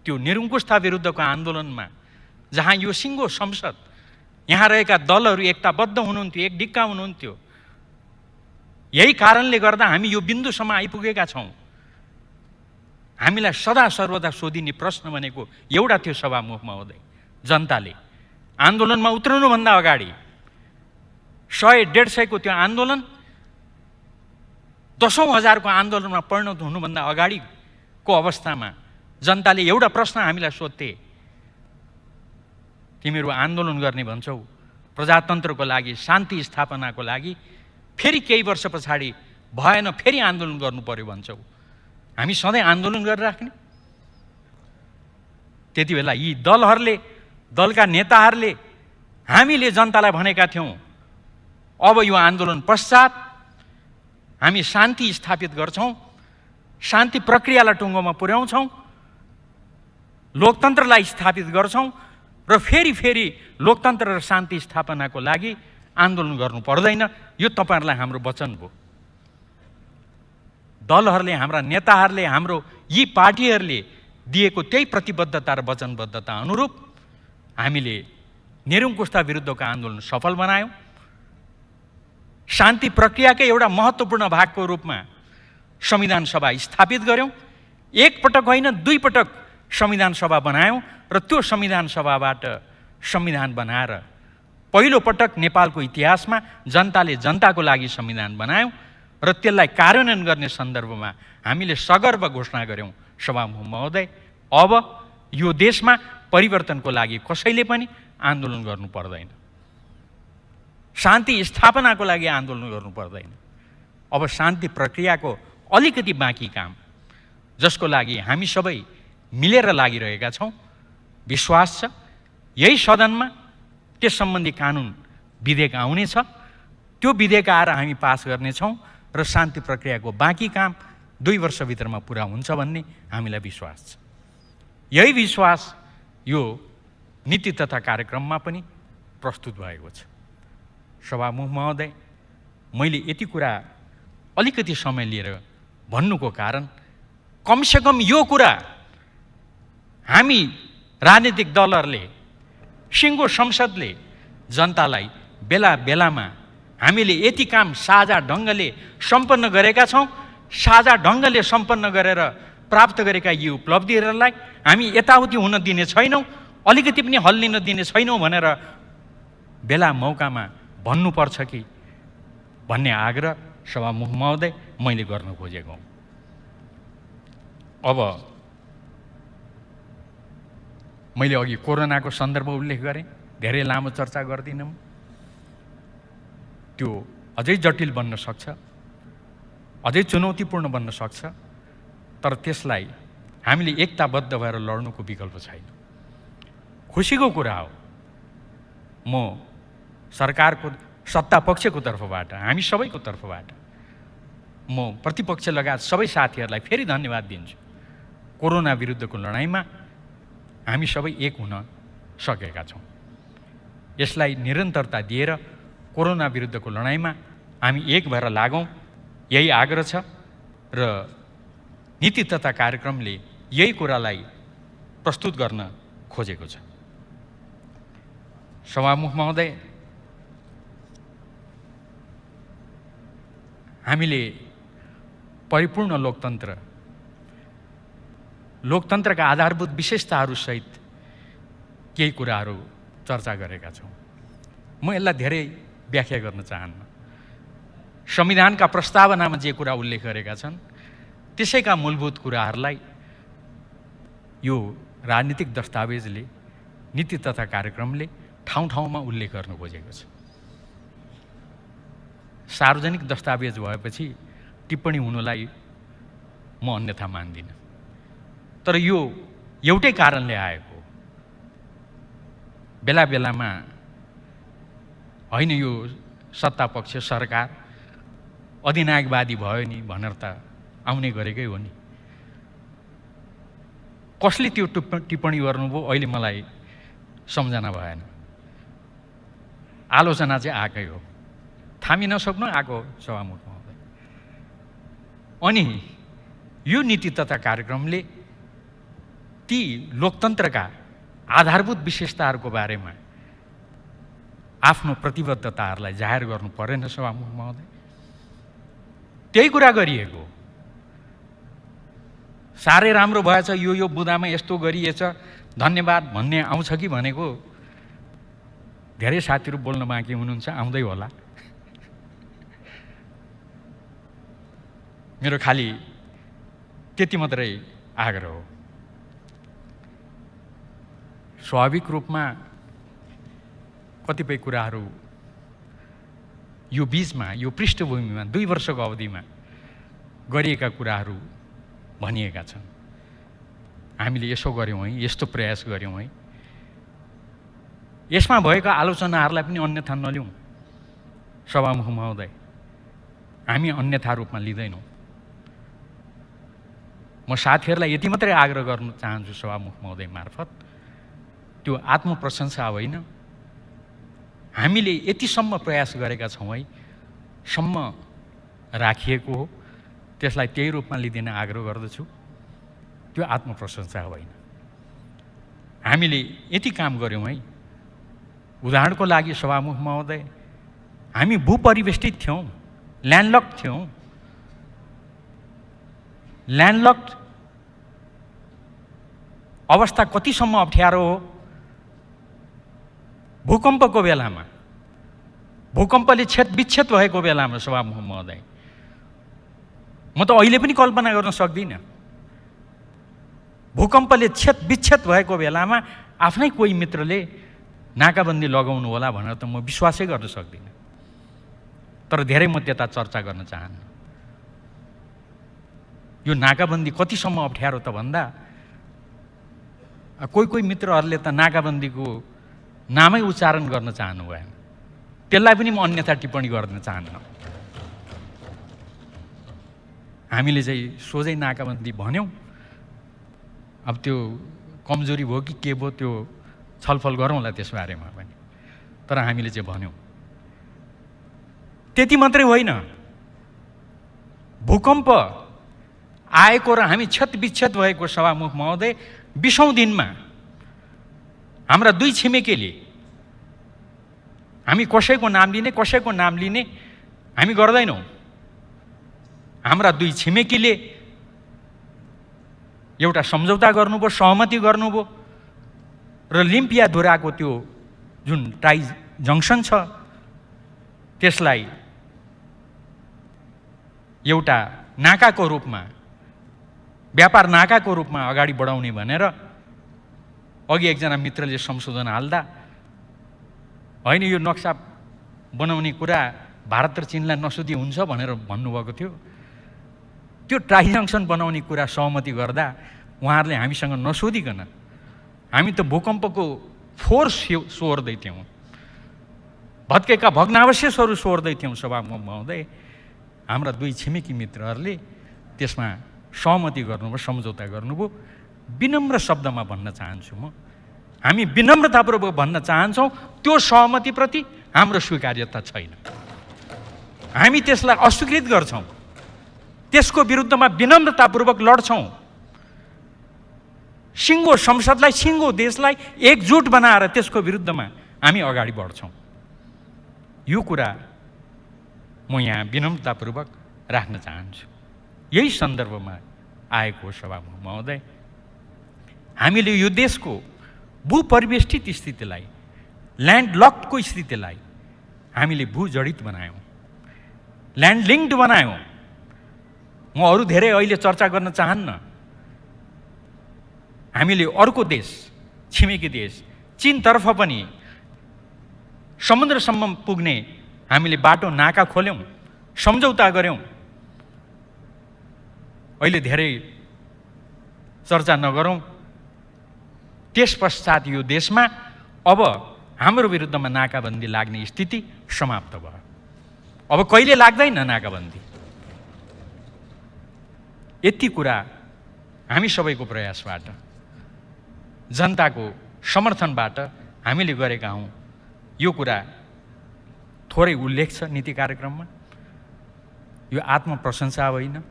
त्यो निरङ्कुशता विरुद्धको आन्दोलनमा जहाँ यो सिङ्गो संसद, यहाँ रहेका दलहरू एकताबद्ध हुनुहुन्थ्यो, एक डिक्का हुनुहुन्थ्यो। यही कारणले गर्दा हामी यो बिन्दुसम्म आइपुगेका छौँ। हामीलाई सदा सर्वदा सोधिने प्रश्न भनेको एउटा थियो सभामुख महोदय, जनताले आन्दोलनमा उत्रनुभन्दा अगाडि 100-150 को त्यो आन्दोलन 10,000 को आन्दोलनमा परिणत हुनुभन्दा अगाडिको अवस्थामा जनताले एउटा प्रश्न हामीलाई सोध्थे, तिमीहरू आन्दोलन गर्ने भन्छौ प्रजातन्त्रको लागि, शान्ति स्थापनाको लागि, फेरि केही वर्ष पछाडि भएन फेरि आन्दोलन गर्नु पर्यो भन्छौ, हामी सधैँ आन्दोलन गरिराख्ने? त्यति बेला यी दलहरूले, दलका नेताहरूले हामीले जनतालाई भनेका थियौँ, अब यो आन्दोलन पश्चात हामी शान्ति स्थापित गर्छौँ, शान्ति प्रक्रियालाई टुङ्गोमा पुर्याउँछौँ, लोकतन्त्रलाई स्थापित गर्छौँ र फेरि लोकतन्त्र र शान्ति स्थापनाको लागि आन्दोलन गर्नु पर्दैन। यो तपाईहरुलाई हाम्रो वचन हो। दलहरूले, हाम्रा नेताहरूले, हाम्रो यी पार्टीहरूले दिएको त्यही प्रतिबद्धता र वचनबद्धता अनुरूप हामीले निरङ्कुशता विरुद्धको आन्दोलन सफल बनायौँ। शान्ति प्रक्रियाकै एउटा महत्त्वपूर्ण भागको रूपमा संविधान सभा स्थापित गर्यौँ। एक पटक होइन, 2 पटक संविधान सभा बनायौँ र त्यो संविधान सभाबाट संविधान बनाएर पहिलो पटक नेपालको इतिहासमा जनताले जनताको लागि संविधान बनायौँ र त्यसलाई कार्यान्वयन गर्ने सन्दर्भमा हामीले सगर्व घोषणा गर्यौँ, सभामुख महोदय, अब यो देशमा परिवर्तनको लागि कसैले पनि आन्दोलन गर्नु पर्दैन, शान्ति स्थापनाको लागि आन्दोलन गर्नु पर्दैन। अब शान्ति प्रक्रियाको अलिकति बाँकी काम, जसको लागि हामी सबै मिलेर लागिरहेका छौँ। विश्वास छ यही सदनमा त्यस सम्बन्धी कानुन विधेयक आउनेछ, त्यो विधेयक आएर हामी पास गर्नेछौँ र शान्ति प्रक्रियाको बाँकी काम 2 वर्षभित्रमा पुरा हुन्छ भन्ने हामीलाई विश्वास छ। यही विश्वास यो नीति तथा कार्यक्रममा पनि प्रस्तुत भएको छ। सभामुख महोदय, मैले यति कुरा अलिकति समय लिएर भन्नुको कारण कमसेकम यो कुरा हामी राजनीतिक दलहरूले, सिङ्गो संसदले जनतालाई बेला बेलामा हामीले यति काम साझा ढङ्गले सम्पन्न गरेका छौँ, साझा ढङ्गले सम्पन्न गरेर प्राप्त गरेका यी उपलब्धिहरूलाई हामी यताउति हुन दिने छैनौँ, अलिकति पनि हल्लिन दिने छैनौँ भनेर बेला मौकामा भन्नुपर्छ कि भन्ने आग्रह सभामुख महोदय मैले गर्न खोजेको हुँ। अब मैले अघि कोरोनाको सन्दर्भ उल्लेख गरेँ, धेरै लामो चर्चा गर्दिनँ। त्यो अझै जटिल बन्न सक्छ, अझै चुनौतीपूर्ण बन्न सक्छ, तर त्यसलाई हामीले एकताबद्ध भएर लड्नुको विकल्प छैन। खुसीको कुरा हो, म सरकारको सत्तापक्षको तर्फबाट, हामी सबैको तर्फबाट म प्रतिपक्ष लगायत सबै साथीहरूलाई फेरि धन्यवाद दिन्छु। कोरोना विरुद्धको लडाइँमा हामी सबै एक हुन सकेका छौँ। यसलाई निरन्तरता दिएर कोरोना विरुद्धको लडाइँमा हामी एक भएर लागौँ, यही आग्रह छ र नीति तथा कार्यक्रमले यही कुरालाई प्रस्तुत गर्न खोजेको छ। सभामुख महोदय, हामीले परिपूर्ण लोकतन्त्रका आधारभूत विशेषताहरूसहित केही कुराहरू चर्चा गरेका छौँ। म यसलाई धेरै व्याख्या गर्न चाहन्न। संविधानका प्रस्तावनामा जे कुरा उल्लेख गरेका छन् त्यसैका मूलभूत कुराहरूलाई यो राजनीतिक दस्तावेजले, नीति तथा कार्यक्रमले ठाउँ ठाउँमा उल्लेख गर्न खोजेको छ। सार्वजनिक दस्तावेज भएपछि टिप्पणी हुनुलाई म अन्यथा मान्दिनँ, तर यो एउटै कारणले आएको, बेला बेलामा होइन यो सत्तापक्ष सरकार अधिनायकवादी भयो नि भनेर त आउने गरेकै हो नि। कसले त्यो टिप्पणी गर्नुभयो अहिले मलाई सम्झना भएन। आलोचना चाहिँ आएकै हो, थामी नसक्नु आएको सभामुख महोदय। अनि यो नीति तथा कार्यक्रमले ती लोकतन्त्रका आधारभूत विशेषताहरूको बारेमा आफ्नो प्रतिबद्धताहरूलाई जाहेर गर्नु परेन सभामुख महोदय। त्यही कुरा गरिएको, साह्रै राम्रो भएछ, यो बुदामा यस्तो गरिएछ, धन्यवाद भन्ने आउँछ कि भनेको धेरै साथीहरू बोल्न बाँकी हुनुहुन्छ, आउँदै होला। मेरो खालि त्यति मात्रै आग्रह हो। स्वाभाविक रूपमा कतिपय कुराहरू यो बीचमा, यो पृष्ठभूमिमा 2 वर्षको अवधिमा गरिएका कुराहरू भनिएका छन्। हामीले यसो गऱ्यौँ है, यस्तो प्रयास गऱ्यौँ है। यसमा भएका आलोचनाहरूलाई पनि अन्यथा नलिउँ। सभामुख महोदय, हामी अन्यथा रूपमा लिँदैनौँ। म साथीहरूलाई यति मात्रै आग्रह गर्न चाहन्छु सभामुख महोदय मार्फत, त्यो आत्मप्रशंसा होइन, हामीले यतिसम्म प्रयास गरेका छौँ है, सम्म राखिएको हो, त्यसलाई त्यही रूपमा लिँदैन आग्रह गर्दछु। त्यो आत्मप्रशंसा होइन। हामीले यति काम गऱ्यौँ है। उदाहरणको लागि सभामुख महोदय, हामी भूपरिवेष्टित थियौँ, ल्यान्डलक थियौँ। ल्यान्डलक अवस्था कतिसम्म अप्ठ्यारो हो? भूकम्पको बेलामा, भूकम्पले विच्छेद भएको बेलामा सभामुख महोदय, म त अहिले पनि कल्पना गर्न सक्दिनँ। भूकम्पले विच्छेद भएको बेलामा आफ्नै कोही मित्रले नाकाबन्दी लगाउनु होला भनेर त म विश्वासै गर्न सक्दिनँ। तर धेरै म त्यता चर्चा गर्न चाहन्न। यो नाकाबन्दी कतिसम्म अप्ठ्यारो त भन्दा, कोही मित्रहरूले त नाकाबन्दीको नामै उच्चारण गर्न चाहनु भएन। त्यसलाई पनि म अन्यथा टिप्पणी गर्न चाहन्न। हामीले चाहिँ सोझै नाकाबन्दी भन्यौँ। अब त्यो कमजोरी भयो कि के भयो त्यो छलफल गरौँला त्यस बारेमा पनि। तर हामीले चाहिँ भन्यौँ। त्यति मात्रै होइन, भूकम्प आएको र हामी विच्छेद भएको सभामुख महोदय 20औं दिनमा हाम्रा दुई छिमेकीले, हामी कसैको नाम लिने हामी गर्दैनौँ, हाम्रा दुई छिमेकीले एउटा सम्झौता गर्नुभयो, सहमति गर्नुभयो र लिम्पियाधुराको त्यो जुन टाई जङ्सन छ त्यसलाई एउटा नाकाको रूपमा, व्यापार नाकाको रूपमा अगाडि बढाउने भनेर अघि एकजना मित्रले संशोधन हाल्दा, होइन यो नक्सा बनाउने कुरा भारत र चीनलाई नसोधी हुन्छ भनेर भन्नुभएको थियो। त्यो टाई जङ्सन बनाउने कुरा सहमति गर्दा उहाँहरूले हामीसँग नसोधिकन हामी त भूकम्पको फोर्स सोहोर्दै थियौँ, भत्केका भग्नावशेषहरू सोहोर्दै थियौँ। सभामुख महोदय, हाम्रा दुई छिमेकी मित्रहरूले त्यसमा सहमति गर्नुभयो, सम्झौता गर्नुभयो। विनम्र शब्दमा भन्न चाहन्छु म, हामी विनम्रतापूर्वक भन्न चाहन्छौँ त्यो सहमतिप्रति हाम्रो स्वीकार्यता छैन। हामी त्यसलाई अस्वीकृत गर्छौँ, त्यसको विरुद्धमा विनम्रतापूर्वक लड्छौँ। सिङ्गो संसदलाई, सिङ्गो देशलाई एकजुट बनाएर त्यसको विरुद्धमा हामी अगाडि बढ्छौँ। यो कुरा म यहाँ विनम्रतापूर्वक राख्न चाहन्छु। यही सन्दर्भमा आएको सभामुख महोदय, हामीले यो देशको भूपरिवेष्टित स्थितिलाई, ल्यान्डलकको स्थितिलाई हामीले भूजडित बनायौँ, ल्यान्डलिङ्क्ड बनायौँ। म अरू धेरै अहिले चर्चा गर्न चाहन्न। हामीले अर्को देश, छिमेकी देश चीनतर्फ पनि समुद्रसम्म पुग्ने हामीले बाटो नाका खोल्यौँ, सम्झौता गऱ्यौँ। अहिले धेरै चर्चा नगरौँ। त्यस पश्चात यो देशमा अब हाम्रो विरुद्धमा नाकाबन्दी लाग्ने स्थिति समाप्त भयो। अब कहिले लाग्दैन नाकाबन्दी। यति कुरा हामी सबैको प्रयासबाट, जनताको समर्थनबाट हामीले गरेका हौँ। यो कुरा थोरै उल्लेख छ नीति कार्यक्रममा। यो आत्मप्रशंसा होइन,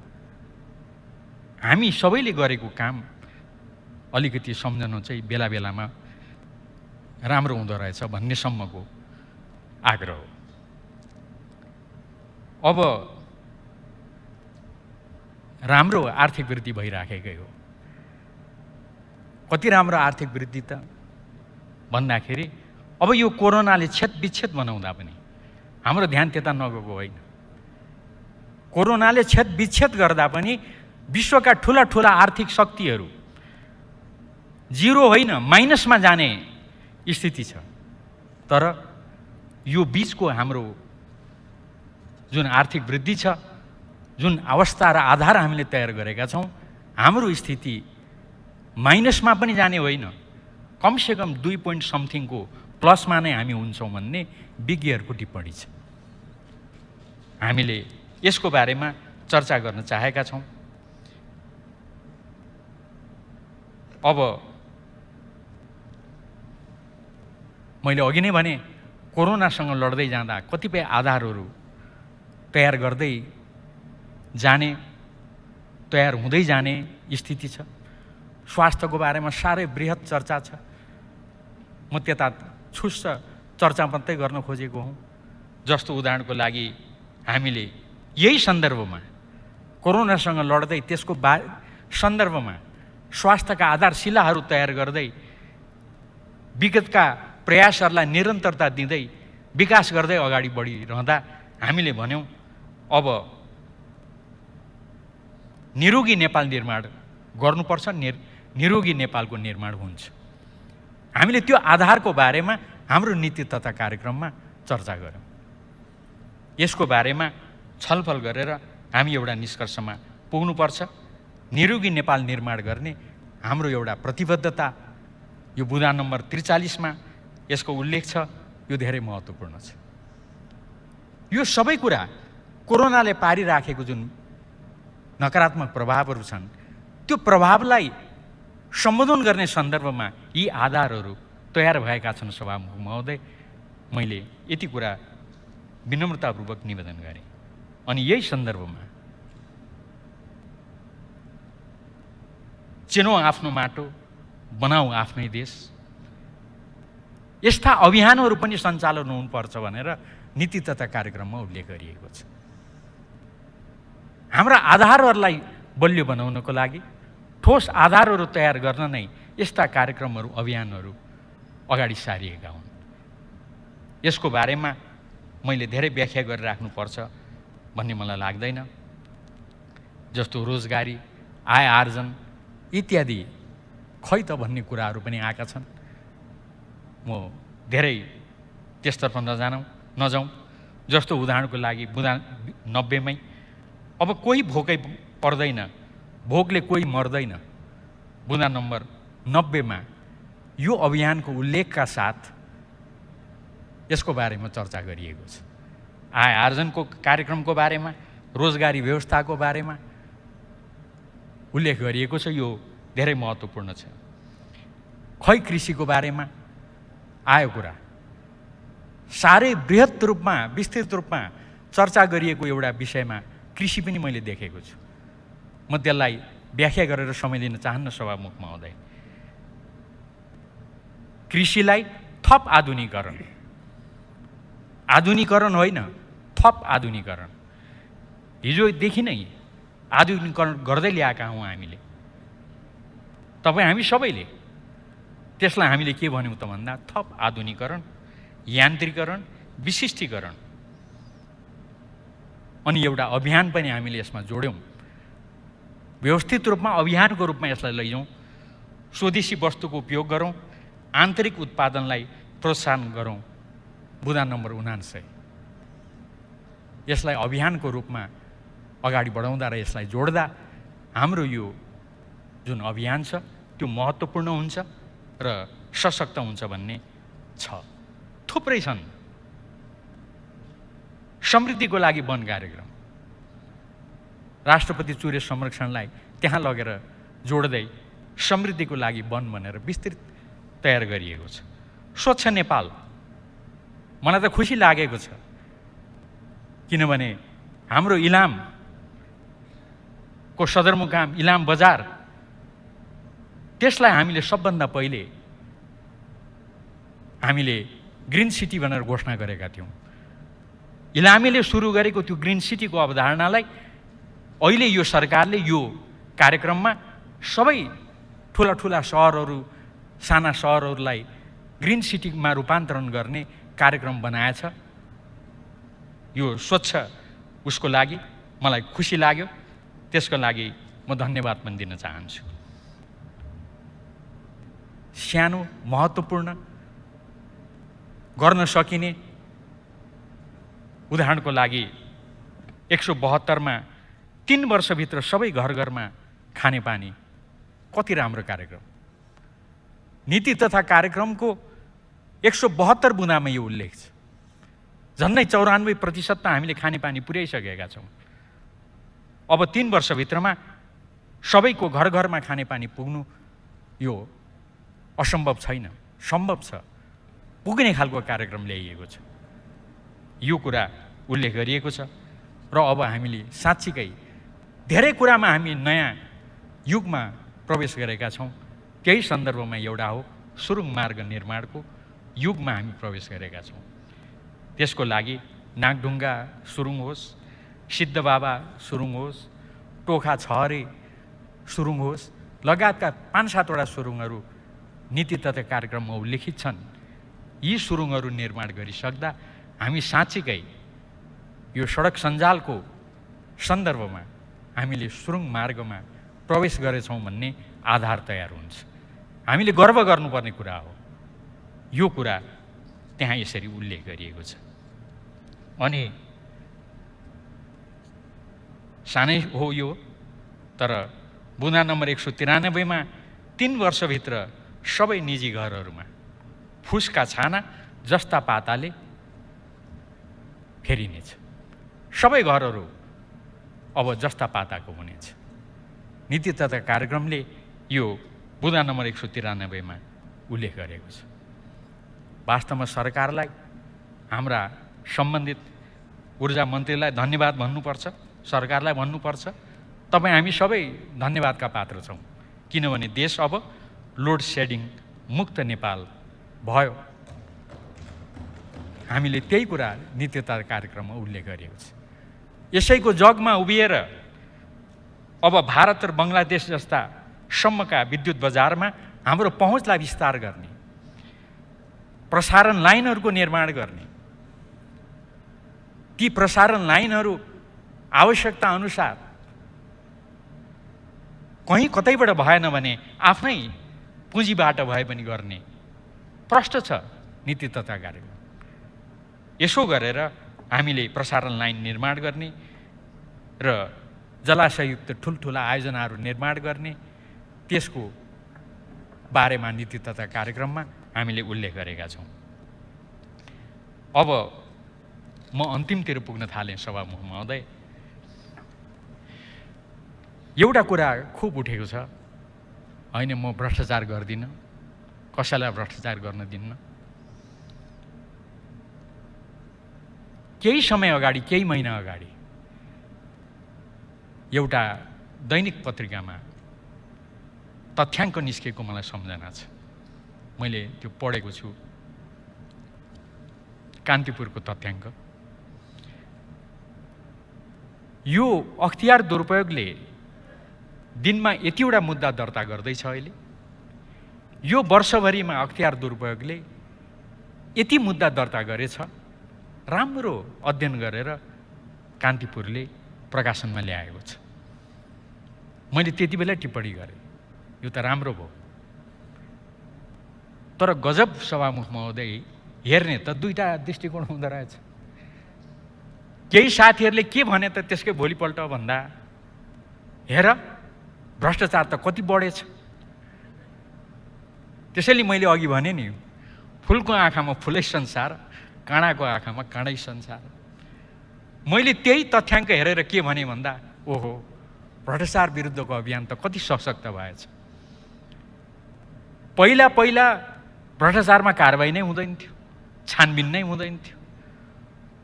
हामी सबैले गरेको काम अलिकति सम्झनु चाहिँ बेला बेलामा राम्रो हुँदो रहेछ भन्ने सम्मको आग्रह हो। अब राम्रो आर्थिक वृद्धि भइराखेकै हो। कति राम्रो आर्थिक वृद्धि त भन्दाखेरि अब यो कोरोनाले विच्छेद बनाउँदा पनि हाम्रो ध्यान त्यता नगएको होइन। कोरोनाले विच्छेद गर्दा पनि विश्वका ठुला ठुला आर्थिक शक्तिहरू जिरो होइन माइनसमा जाने स्थिति छ। तर यो बीचको हाम्रो जुन आर्थिक वृद्धि छ, जुन अवस्था र आधार हामीले तयार गरेका छौँ, हाम्रो स्थिति माइनसमा पनि जाने होइन, कमसेकम 2 पोइन्ट समथिङको प्लसमा नै हामी हुन्छौँ भन्ने विज्ञहरूको टिप्पणी छ। हामीले यसको बारेमा चर्चा गर्न चाहेका छौँ। अब मैले अघि नै भने कोरोनासँग लड्दै जाँदा कतिपय आधारहरू तयार गर्दै जाने, तयार हुँदै जाने स्थिति छ। स्वास्थ्यको बारेमा साह्रै बृहत चर्चा छ। म त्यता छुस्स चर्चा मात्रै गर्न खोजेको हुँ। जस्तो उदाहरणको लागि हामीले यही सन्दर्भमा कोरोनासँग लड्दै त्यसको सन्दर्भमा स्वास्थ्यका आधारशिलाहरू तयार गर्दै विगतका प्रयासहरूलाई निरन्तरता दिँदै विकास गर्दै अगाडि बढिरहँदा हामीले भन्यौँ अब निरोगी नेपाल निर्माण गर्नुपर्छ, निरोगी नेपालको निर्माण हुन्छ। हामीले त्यो आधारको बारेमा हाम्रो नीति तथा कार्यक्रममा चर्चा गऱ्यौँ। यसको बारेमा छलफल गरेर हामी एउटा निष्कर्षमा पुग्नुपर्छ। निरोगी नेपाल निर्माण गर्ने हाम्रो एउटा प्रतिबद्धता, यो बुँदा नम्बर 43मा यसको उल्लेख छ। यो धेरै महत्त्वपूर्ण छ। यो सबै कुरा कोरोनाले पारिराखेको जुन नकारात्मक प्रभावहरू छन्, त्यो प्रभावलाई सम्बोधन गर्ने सन्दर्भमा यी आधारहरू तयार भएका छन्। सभामुख महोदय, मैले यति कुरा विनम्रतापूर्वक निवेदन गरेँ। अनि यही सन्दर्भमा चिनौँ आफ्नो माटो, बनाऊ आफ्नै देश, यस्ता अभियानहरू पनि सञ्चालन हुनुपर्छ भनेर नीति तथा कार्यक्रममा उल्लेख गरिएको छ। हाम्रा आधारहरूलाई बलियो बनाउनको लागि, ठोस आधारहरू तयार गर्न नै यस्ता कार्यक्रमहरू, अभियानहरू अगाडि सारिएका हुन्। यसको बारेमा मैले धेरै व्याख्या गरिराख्नुपर्छ भन्ने मलाई लाग्दैन। जस्तो रोजगारी, आय आर्जन इत्यादि खै त भन्ने कुराहरू पनि आएका छन्। म धेरै त्यसतर्फ नजाउँ। जस्तो उदाहरणको लागि बुँदा 90मै अब कोही भोकै पर्दैन, भोकले कोही मर्दैन। बुँदा नम्बर 90मा यो अभियानको उल्लेखका साथ यसको बारेमा चर्चा गरिएको छ। आय आर्जनको कार्यक्रमको बारेमा, रोजगारी व्यवस्थाको बारेमा उल्लेख गरिएको छ। यो धेरै महत्त्वपूर्ण छ। खै कृषिको बारेमा आयो कुरा, साह्रै बृहत रूपमा, विस्तृत रूपमा चर्चा गरिएको एउटा विषयमा कृषि पनि मैले देखेको छु। म त्यसलाई व्याख्या गरेर समय दिन चाहन्न सभामुख महोदय। कृषिलाई थप आधुनिकीकरण, आधुनिकीकरण होइन, थप आधुनिकीकरण। हिजोदेखि नै आधुनिकीकरण गर्दै ल्याएका हौँ हामीले, तपाईँ हामी सबैले। त्यसलाई हामीले के भन्यौँ त भन्दा थप आधुनिकीकरण, यान्त्रिकरण, विशिष्टीकरण। अनि एउटा अभियान पनि हामीले यसमा जोड्यौँ। व्यवस्थित रूपमा अभियानको रूपमा यसलाई लैजाउँ। स्वदेशी वस्तुको उपयोग गरौँ, आन्तरिक उत्पादनलाई प्रोत्साहन गरौँ। बुँदा नम्बर 79 यसलाई अभियानको रूपमा अगाडि बढाउँदा र यसलाई जोड्दा हाम्रो यो जुन अभियान छ त्यो महत्त्वपूर्ण हुन्छ र सशक्त हुन्छ भन्ने छ। थुप्रै छन्। समृद्धिको लागि वन कार्यक्रम, राष्ट्रपति चुरे संरक्षणलाई त्यहाँ लगेर जोड्दै समृद्धिको लागि वन भनेर विस्तृत तयार गरिएको छ। स्वच्छ नेपाल, मलाई त खुसी लागेको छ, किनभने हाम्रो इलामको सदरमुकाम इलाम बजार, त्यसलाई हामीले सबभन्दा पहिले हामीले ग्रिन सिटी भनेर घोषणा गरेका थियौँ। इलामीले सुरु गरेको त्यो ग्रिन सिटीको अवधारणालाई अहिले यो सरकारले यो कार्यक्रममा सबै ठुला ठुला सहरहरू, साना सहरहरूलाई ग्रिन सिटीमा रूपान्तरण गर्ने कार्यक्रम बनाएछ। यो स्वच्छ उसको लागि मलाई खुसी लाग्यो। त्यसको लागि म धन्यवाद पनि दिन चाहन्छु। सानो महत्त्वपूर्ण गर्न सकिने, उदाहरणको लागि 172मा 3 वर्षभित्र सबै घर घरमा खानेपानी कति राम्रो कार्यक्रम। नीति तथा कार्यक्रमको 172 बुँदामा यो उल्लेख छ। झन्डै 94% हामीले खानेपानी पुर्याइसकेका छौँ। अब 3 वर्षभित्रमा सबैको घर घरमा खानेपानी पुग्नु यो असम्भव छैन, सम्भव छ। पुग्ने खालको कार्यक्रम ल्याइएको छ, यो कुरा उल्लेख गरिएको छ। र अब हामीले साँच्चीकै धेरै कुरामा हामी नयाँ युगमा प्रवेश गरेका छौँ। त्यही सन्दर्भमा एउटा हो सुरुङ मार्ग निर्माणको युगमा हामी प्रवेश गरेका छौँ। त्यसको लागि नागढुङ्गा सुरुङ होस्, सिद्धबाबा सुरुङ होस्, टोखा छहरे सुरुङ होस्, लगायतका 5-7वटा सुरुङहरू नीति तथा कार्यक्रममा उल्लेखित छन्। यी सुरुङहरू निर्माण गरिसक्दा हामी साँच्चीकै यो सडक सञ्जालको सन्दर्भमा हामीले सुरुङ मार्गमा प्रवेश गरेछौँ भन्ने आधार तयार हुन्छ। हामीले गर्व गर्नुपर्ने कुरा हो। यो कुरा त्यहाँ यसरी उल्लेख गरिएको छ। अनि सानै हो यो, तर बुँदा नम्बर 193 मा 3 वर्षभित्र सबै निजी घरहरूमा फुसका छाना जस्ता पाताले फेरिनेछ। सबै घरहरू अब जस्ता पाताको हुनेछ। नीति तथा कार्यक्रमले यो बुँदा नम्बर 193 मा उल्लेख गरेको छ। वास्तवमा सरकारलाई, हाम्रा सम्बन्धित ऊर्जा मन्त्रीलाई धन्यवाद भन्नुपर्छ, सरकारलाई भन्नुपर्छ। तपाईँ हामी सबै धन्यवादका पात्र छौँ, किनभने देश अब लोड सेडिङ मुक्त नेपाल भयो। हामीले त्यही कुरा नीति तथा कार्यक्रममा उल्लेख गरेको छ। यसैको जगमा उभिएर अब भारत र बङ्गलादेश जस्ता सम्मका विद्युत बजारमा हाम्रो पहुँचलाई विस्तार गर्ने, प्रसारण लाइनहरूको निर्माण गर्ने, ती प्रसारण लाइनहरू आवश्यकता अनुसार कहीँ कतैबाट भएन भने आफ्नै पुँजीबाट भए पनि गर्ने प्रश्न छ नीति तथा कार्यक्रम। यसो गरेर हामीले प्रसारण लाइन निर्माण गर्ने र जलाशययुक्त ठुल्ठुला आयोजनाहरू निर्माण गर्ने, त्यसको बारेमा नीति तथा कार्यक्रममा हामीले उल्लेख गरेका छौँ। अब म अन्तिमतिर पुग्न थालेँ सभामुख महोदय। एउटा कुरा खुब उठेको छ, होइन म भ्रष्टाचार गर्दिनँ, कसैलाई भ्रष्टाचार गर्न दिन्न। केही समय अगाडि, केही महिना अगाडि एउटा दैनिक पत्रिकामा तथ्याङ्क निस्केको मलाई सम्झना छ। मैले त्यो पढेको छु, कान्तिपुरको तथ्याङ्क। यो अख्तियार दुरुपयोगले दिनमा यतिवटा मुद्दा दर्ता गर्दैछ। अहिले यो वर्षभरिमा अख्तियार दुरुपयोगले यति मुद्दा दर्ता गरेछ। राम्रो अध्ययन गरेर कान्तिपुरले प्रकाशनमा ल्याएको छ। मैले त्यति बेला टिप्पणी गरेँ, यो त राम्रो भयो। तर गजब सभामुख महोदय, हेर्ने त दुईटा दृष्टिकोण हुँदो रहेछ। केही साथीहरूले के भने त त्यसकै भोलिपल्ट भन्दा हेर भ्रष्टाचार त कति बढेछ। त्यसैले मैले अघि भने नि, फुलको आँखामा फुलै संसार, काँडाको आँखामा काँडै संसार। मैले त्यही तथ्याङ्क हेरेर के भने भन्दा, ओहो भ्रष्टाचार विरुद्धको अभियान त कति सशक्त भएछ। पहिला पहिला भ्रष्टाचारमा कारबाही नै हुँदैन थियो, छानबिन नै हुँदैन थियो।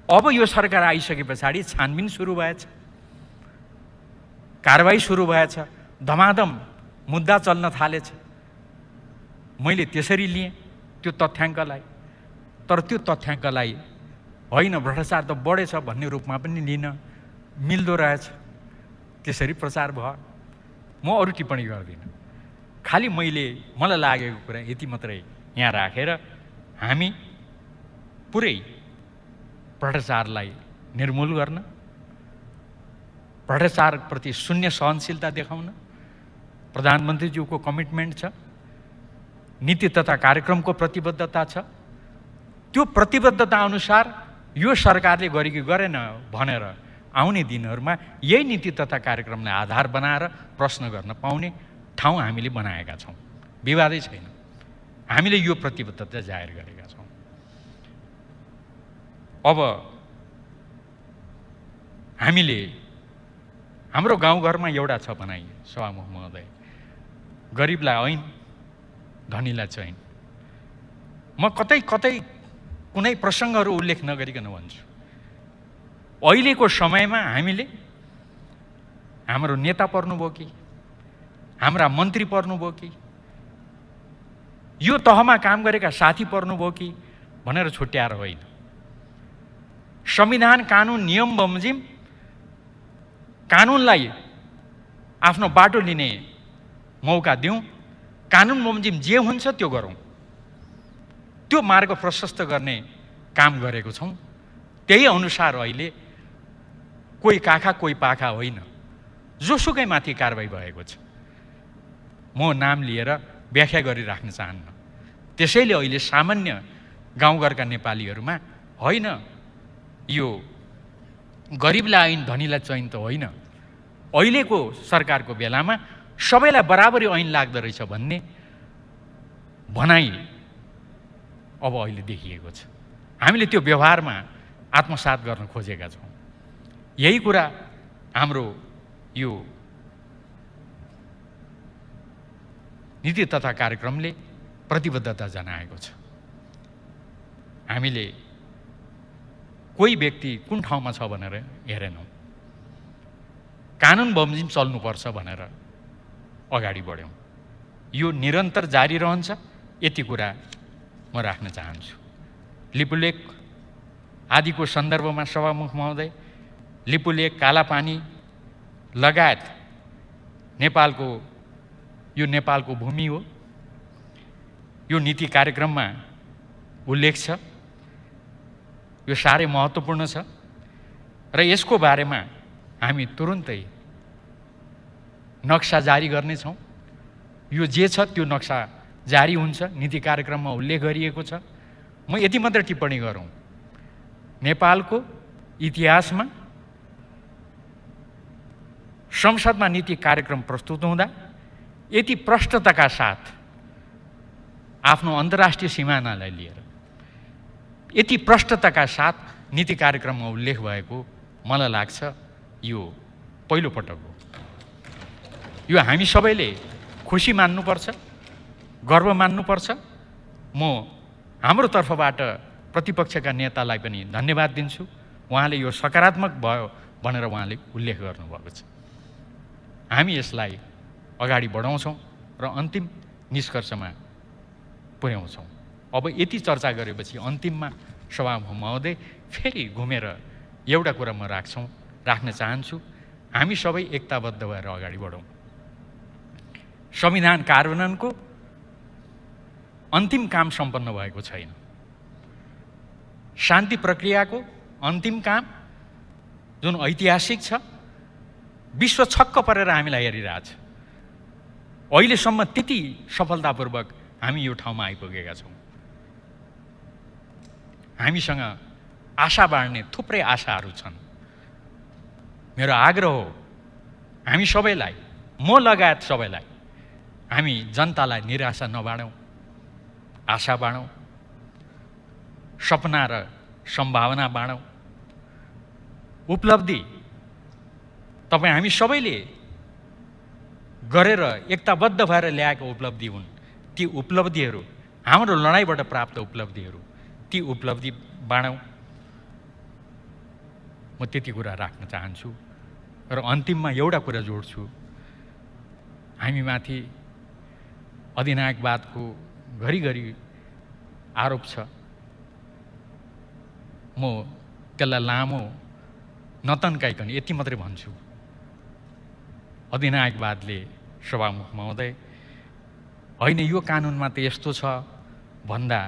अब यो सरकार आइसके पछाडि छानबिन सुरु भएछ, कारबाही सुरु भएछ, धमाधम मुद्दा चल्न थालेछ। मैले त्यसरी लिएँ त्यो तथ्याङ्कलाई, तर त्यो तथ्याङ्कलाई होइन भ्रष्टाचार त बढेछ भन्ने रूपमा पनि लिन मिल्दो रहेछ। त्यसरी प्रचार भयो। म अरू टिप्पणी गर्दिनँ, खालि मलाई लागेको कुरा यति मात्रै यहाँ राखेर हामी पुरै भ्रष्टाचारलाई निर्मूल गर्न, भ्रष्टाचारप्रति शून्य सहनशीलता देखाउन प्रधानमन्त्रीज्यूको कमिटमेन्ट छ, नीति तथा कार्यक्रमको प्रतिबद्धता छ। त्यो प्रतिबद्धता अनुसार यो सरकारले गरे कि गरेन भनेर आउने दिनहरूमा यही नीति तथा कार्यक्रमलाई आधार बनाएर प्रश्न गर्न पाउने ठाउँ हामीले बनाएका छौँ, विवादै छैन। हामीले यो प्रतिबद्धता जाहेर गरेका छौँ। अब हामीले हाम्रो गाउँघरमा एउटा छ भनाइ सभामुख महोदय, गरिबलाई ऐन, धनीलाई चैन। म कतै कतै कुनै प्रसङ्गहरू उल्लेख नगरिकन भन्छु, अहिलेको समयमा हामीले हाम्रो नेता पर्नुभयो कि हाम्रा मन्त्री पर्नुभयो कि यो तहमा काम गरेका साथी पर्नुभयो कि भनेर छुट्याएर होइन, संविधान, कानुन, नियम बमोजिम कानुनलाई आफ्नो बाटो लिने मौका दिउँ, कानुन बमोजिम जे हुन्छ त्यो गरौँ, त्यो मार्ग प्रशस्त गर्ने काम गरेको छौँ। त्यही अनुसार अहिले कोही काखा कोही पाखा होइन, जोसुकै माथि कारबाही भएको छ। म नाम लिएर व्याख्या गरिराख्न चाहन्न। त्यसैले अहिले सामान्य गाउँघरका नेपालीहरूमा होइन, यो गरिबलाई ऐन, धनीलाई चैन त होइन, अहिलेको सरकारको बेलामा सबैलाई बराबरी ऐन लाग्दो रहेछ भन्ने भनाइ अब अहिले देखिएको छ। हामीले त्यो व्यवहारमा आत्मसात गर्न खोजेका छौँ। यही कुरा हाम्रो यो नीति तथा कार्यक्रमले प्रतिबद्धता जनाएको छ। हामीले कोही व्यक्ति कुन ठाउँमा छ भनेर हेरेनौँ, कानुन बमोजिम चल्नुपर्छ भनेर अगाडि बढ्यौँ। यो निरन्तर जारी रहन्छ, यति कुरा म राख्न चाहन्छु। लिपुलेख आदिको सन्दर्भमा सभामुख महोदय, लिपुलेख, कालापानी लगायत नेपालको यो नेपालको भूमि हो, यो नीति कार्यक्रममा उल्लेख छ, यो साह्रै महत्त्वपूर्ण छ र यसको बारेमा हामी तुरुन्तै नक्सा जारी गर्नेछौँ। यो जे छ त्यो नक्सा जारी हुन्छ, नीति कार्यक्रममा उल्लेख गरिएको छ। म यति मात्र टिप्पणी गरौँ, नेपालको इतिहासमा संसदमा नीति कार्यक्रम प्रस्तुत हुँदा यति प्रष्टताका साथ आफ्नो अन्तर्राष्ट्रिय सिमानालाई लिएर यति प्रष्टताका साथ नीति कार्यक्रममा उल्लेख भएको मलाई लाग्छ यो पहिलो पटक हो। यो हामी सबैले खुसी मान्नुपर्छ, गर्व मान्नुपर्छ। म हाम्रो तर्फबाट प्रतिपक्षका नेतालाई पनि धन्यवाद दिन्छु, उहाँले यो सकारात्मक भयो भनेर उहाँले उल्लेख गर्नुभएको छ। हामी यसलाई अगाडि बढाउँछौँ र अन्तिम निष्कर्षमा पुर्याउँछौँ। अब यति चर्चा गरेपछि अन्तिममा सभामुख महोदय फेरि घुमेर एउटा कुरा म राख्न चाहन्छु, हामी सबै एकताबद्ध भएर अगाडि बढौँ। संविधान कार्यान्वयनको अन्तिम काम सम्पन्न भएको छैन। शान्ति प्रक्रियाको अन्तिम काम जुन ऐतिहासिक छ, विश्व छक्क परेर हामीलाई हेरिरहेछ। अहिलेसम्म त्यति सफलतापूर्वक हामी यो ठाउँमा आइपुगेका छौँ। हामीसँग आशा बाँड्ने थुप्रै आशाहरू छन्। मेरो आग्रह हो हामी सबैलाई, म लगायत सबैलाई, हामी जनतालाई निराशा नबाँडौँ, आशा बाँडौँ, सपना र सम्भावना बाँडौँ। उपलब्धि तपाईँ हामी सबैले गरेर एकताबद्ध भएर ल्याएको उपलब्धि हुन्। ती उपलब्धिहरू हाम्रो लडाइँबाट प्राप्त उपलब्धिहरू, ती उपलब्धि बाँडौँ। म त्यति कुरा राख्न चाहन्छु र अन्तिममा एउटा कुरा जोड्छु। हामीमाथि अधिनायकवादको घरिघरि आरोप छ। म त्यसलाई लामो नतन्काइकन यति मात्रै भन्छु, अधिनायकवादले सभामुख महोदय होइन यो कानुनमा त यस्तो छ भन्दा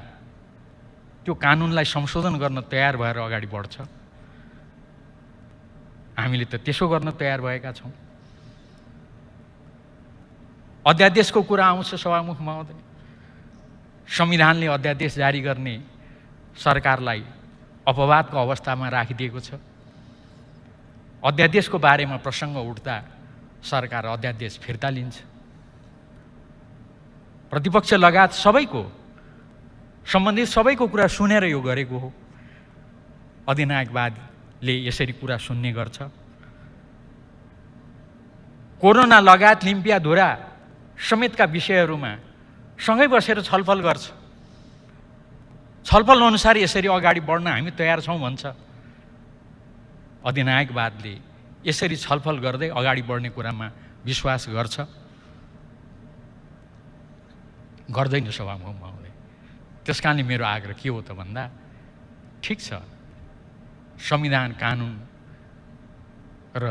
त्यो कानुनलाई संशोधन गर्न तयार भएर अगाडि बढ्छ। हामीले त त्यसो गर्न तयार भएका छौँ। अध्यादेशको कुरा आउँछ सभामुख महोदय, संविधानले अध्यादेश जारी गर्ने सरकारलाई अपवादको अवस्थामा राखिदिएको छ। अध्यादेशको बारेमा प्रसङ्ग उठ्दा सरकार अध्यादेश फिर्ता लिन्छ। प्रतिपक्ष लगायत सबैको सम्बन्धित सबैको कुरा सुनेर यो गरेको हो। अधिनायकवादले यसरी कुरा सुन्ने गर्छ। कोरोना लगायत लिम्पियाधुरा समेतका विषयहरूमा सँगै बसेर छलफल गर्छ। छलफल अनुसार यसरी अगाडि बढ्न हामी तयार छौँ भन्छ। अधिनायकवादले यसरी छलफल गर्दै अगाडि बढ्ने कुरामा विश्वास गर्छ? गर्दैन सभामुख महोदय। त्यसकारणले मेरो आग्रह के हो त भन्दा, ठिक छ, संविधान, कानुन र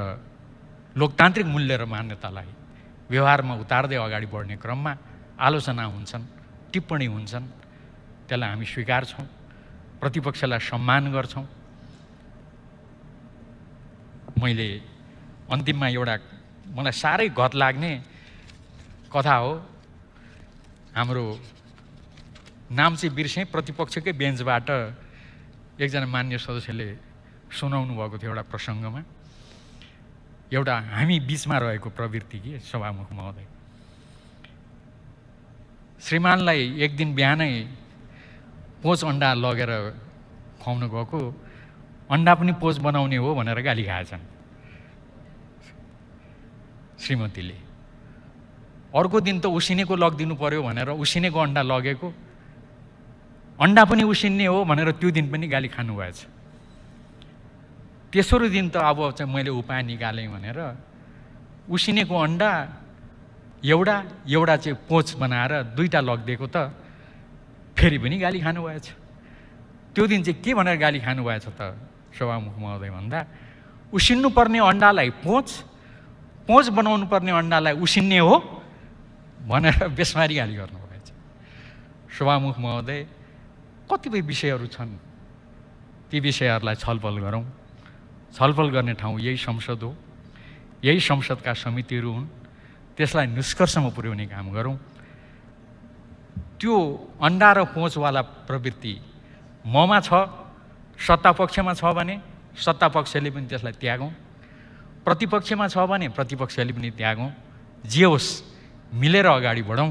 लोकतान्त्रिक मूल्य र मान्यतालाई व्यवहारमा उतार्दै अगाडि बढ्ने क्रममा आलोचना हुन्छन्, टिप्पणी हुन्छन्, त्यसलाई हामी स्वीकार्छौँ, प्रतिपक्षलाई सम्मान गर्छौँ। मैले अन्तिममा एउटा मलाई साह्रै घत लाग्ने कथा हो। हाम्रो नाम चाहिँ बिर्सेँ, प्रतिपक्षकै बेन्चबाट एकजना मान्य सदस्यले सुनाउनु भएको थियो एउटा प्रसङ्गमा। एउटा हामी बिचमा रहेको प्रवृत्ति कि सभामुख महोदय, श्रीमानलाई एक दिन बिहानै पोच अन्डा लगेर खुवाउनु गएको, अन्डा पनि पोच बनाउने हो भनेर गाली खाएछन् श्रीमतीले। अर्को दिन त उसिनेको लगिदिनु पर्यो भनेर उसिनेको अन्डा लगेको, अन्डा पनि उसिन्ने हो भनेर त्यो दिन पनि गाली खानुभएछ। तेस्रो दिन त अब चाहिँ मैले उपाय निकालेँ भनेर उसिनेको अन्डा एउटा चाहिँ पोच बनाएर दुईटा लगिदिएको त फेरि पनि गाली खानुभएछ। त्यो दिन चाहिँ के भनेर गाली खानुभएछ त सभामुख महोदय भन्दा, उसिन्नु पर्ने अन्डालाई पोच बनाउनु पर्ने अन्डालाई उसिन्ने हो भनेर बेसमारी गाली गर्नुभएछ। सभामुख महोदय, कतिपय विषयहरू छन्, ती विषयहरूलाई छलफल गरौँ। छलफल गर्ने ठाउँ यही संसद हो, यही संसदका समितिहरू हुन्। त्यसलाई निष्कर्षमा पुर्याउने काम गरौँ। त्यो अन्डा र पोचवाला प्रवृत्ति ममा छ, सत्तापक्षमा छ भने सत्तापक्षले पनि त्यसलाई त्यागौँ, प्रतिपक्षमा छ भने प्रतिपक्षले पनि त्यागौँ। जे होस्, मिलेर अगाडि बढौँ,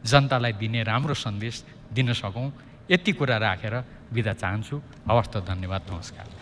जनतालाई दिने राम्रो सन्देश दिन सकौँ। यति कुरा राखेर बिदा चाहन्छु। हवस् त, धन्यवाद, नमस्कार।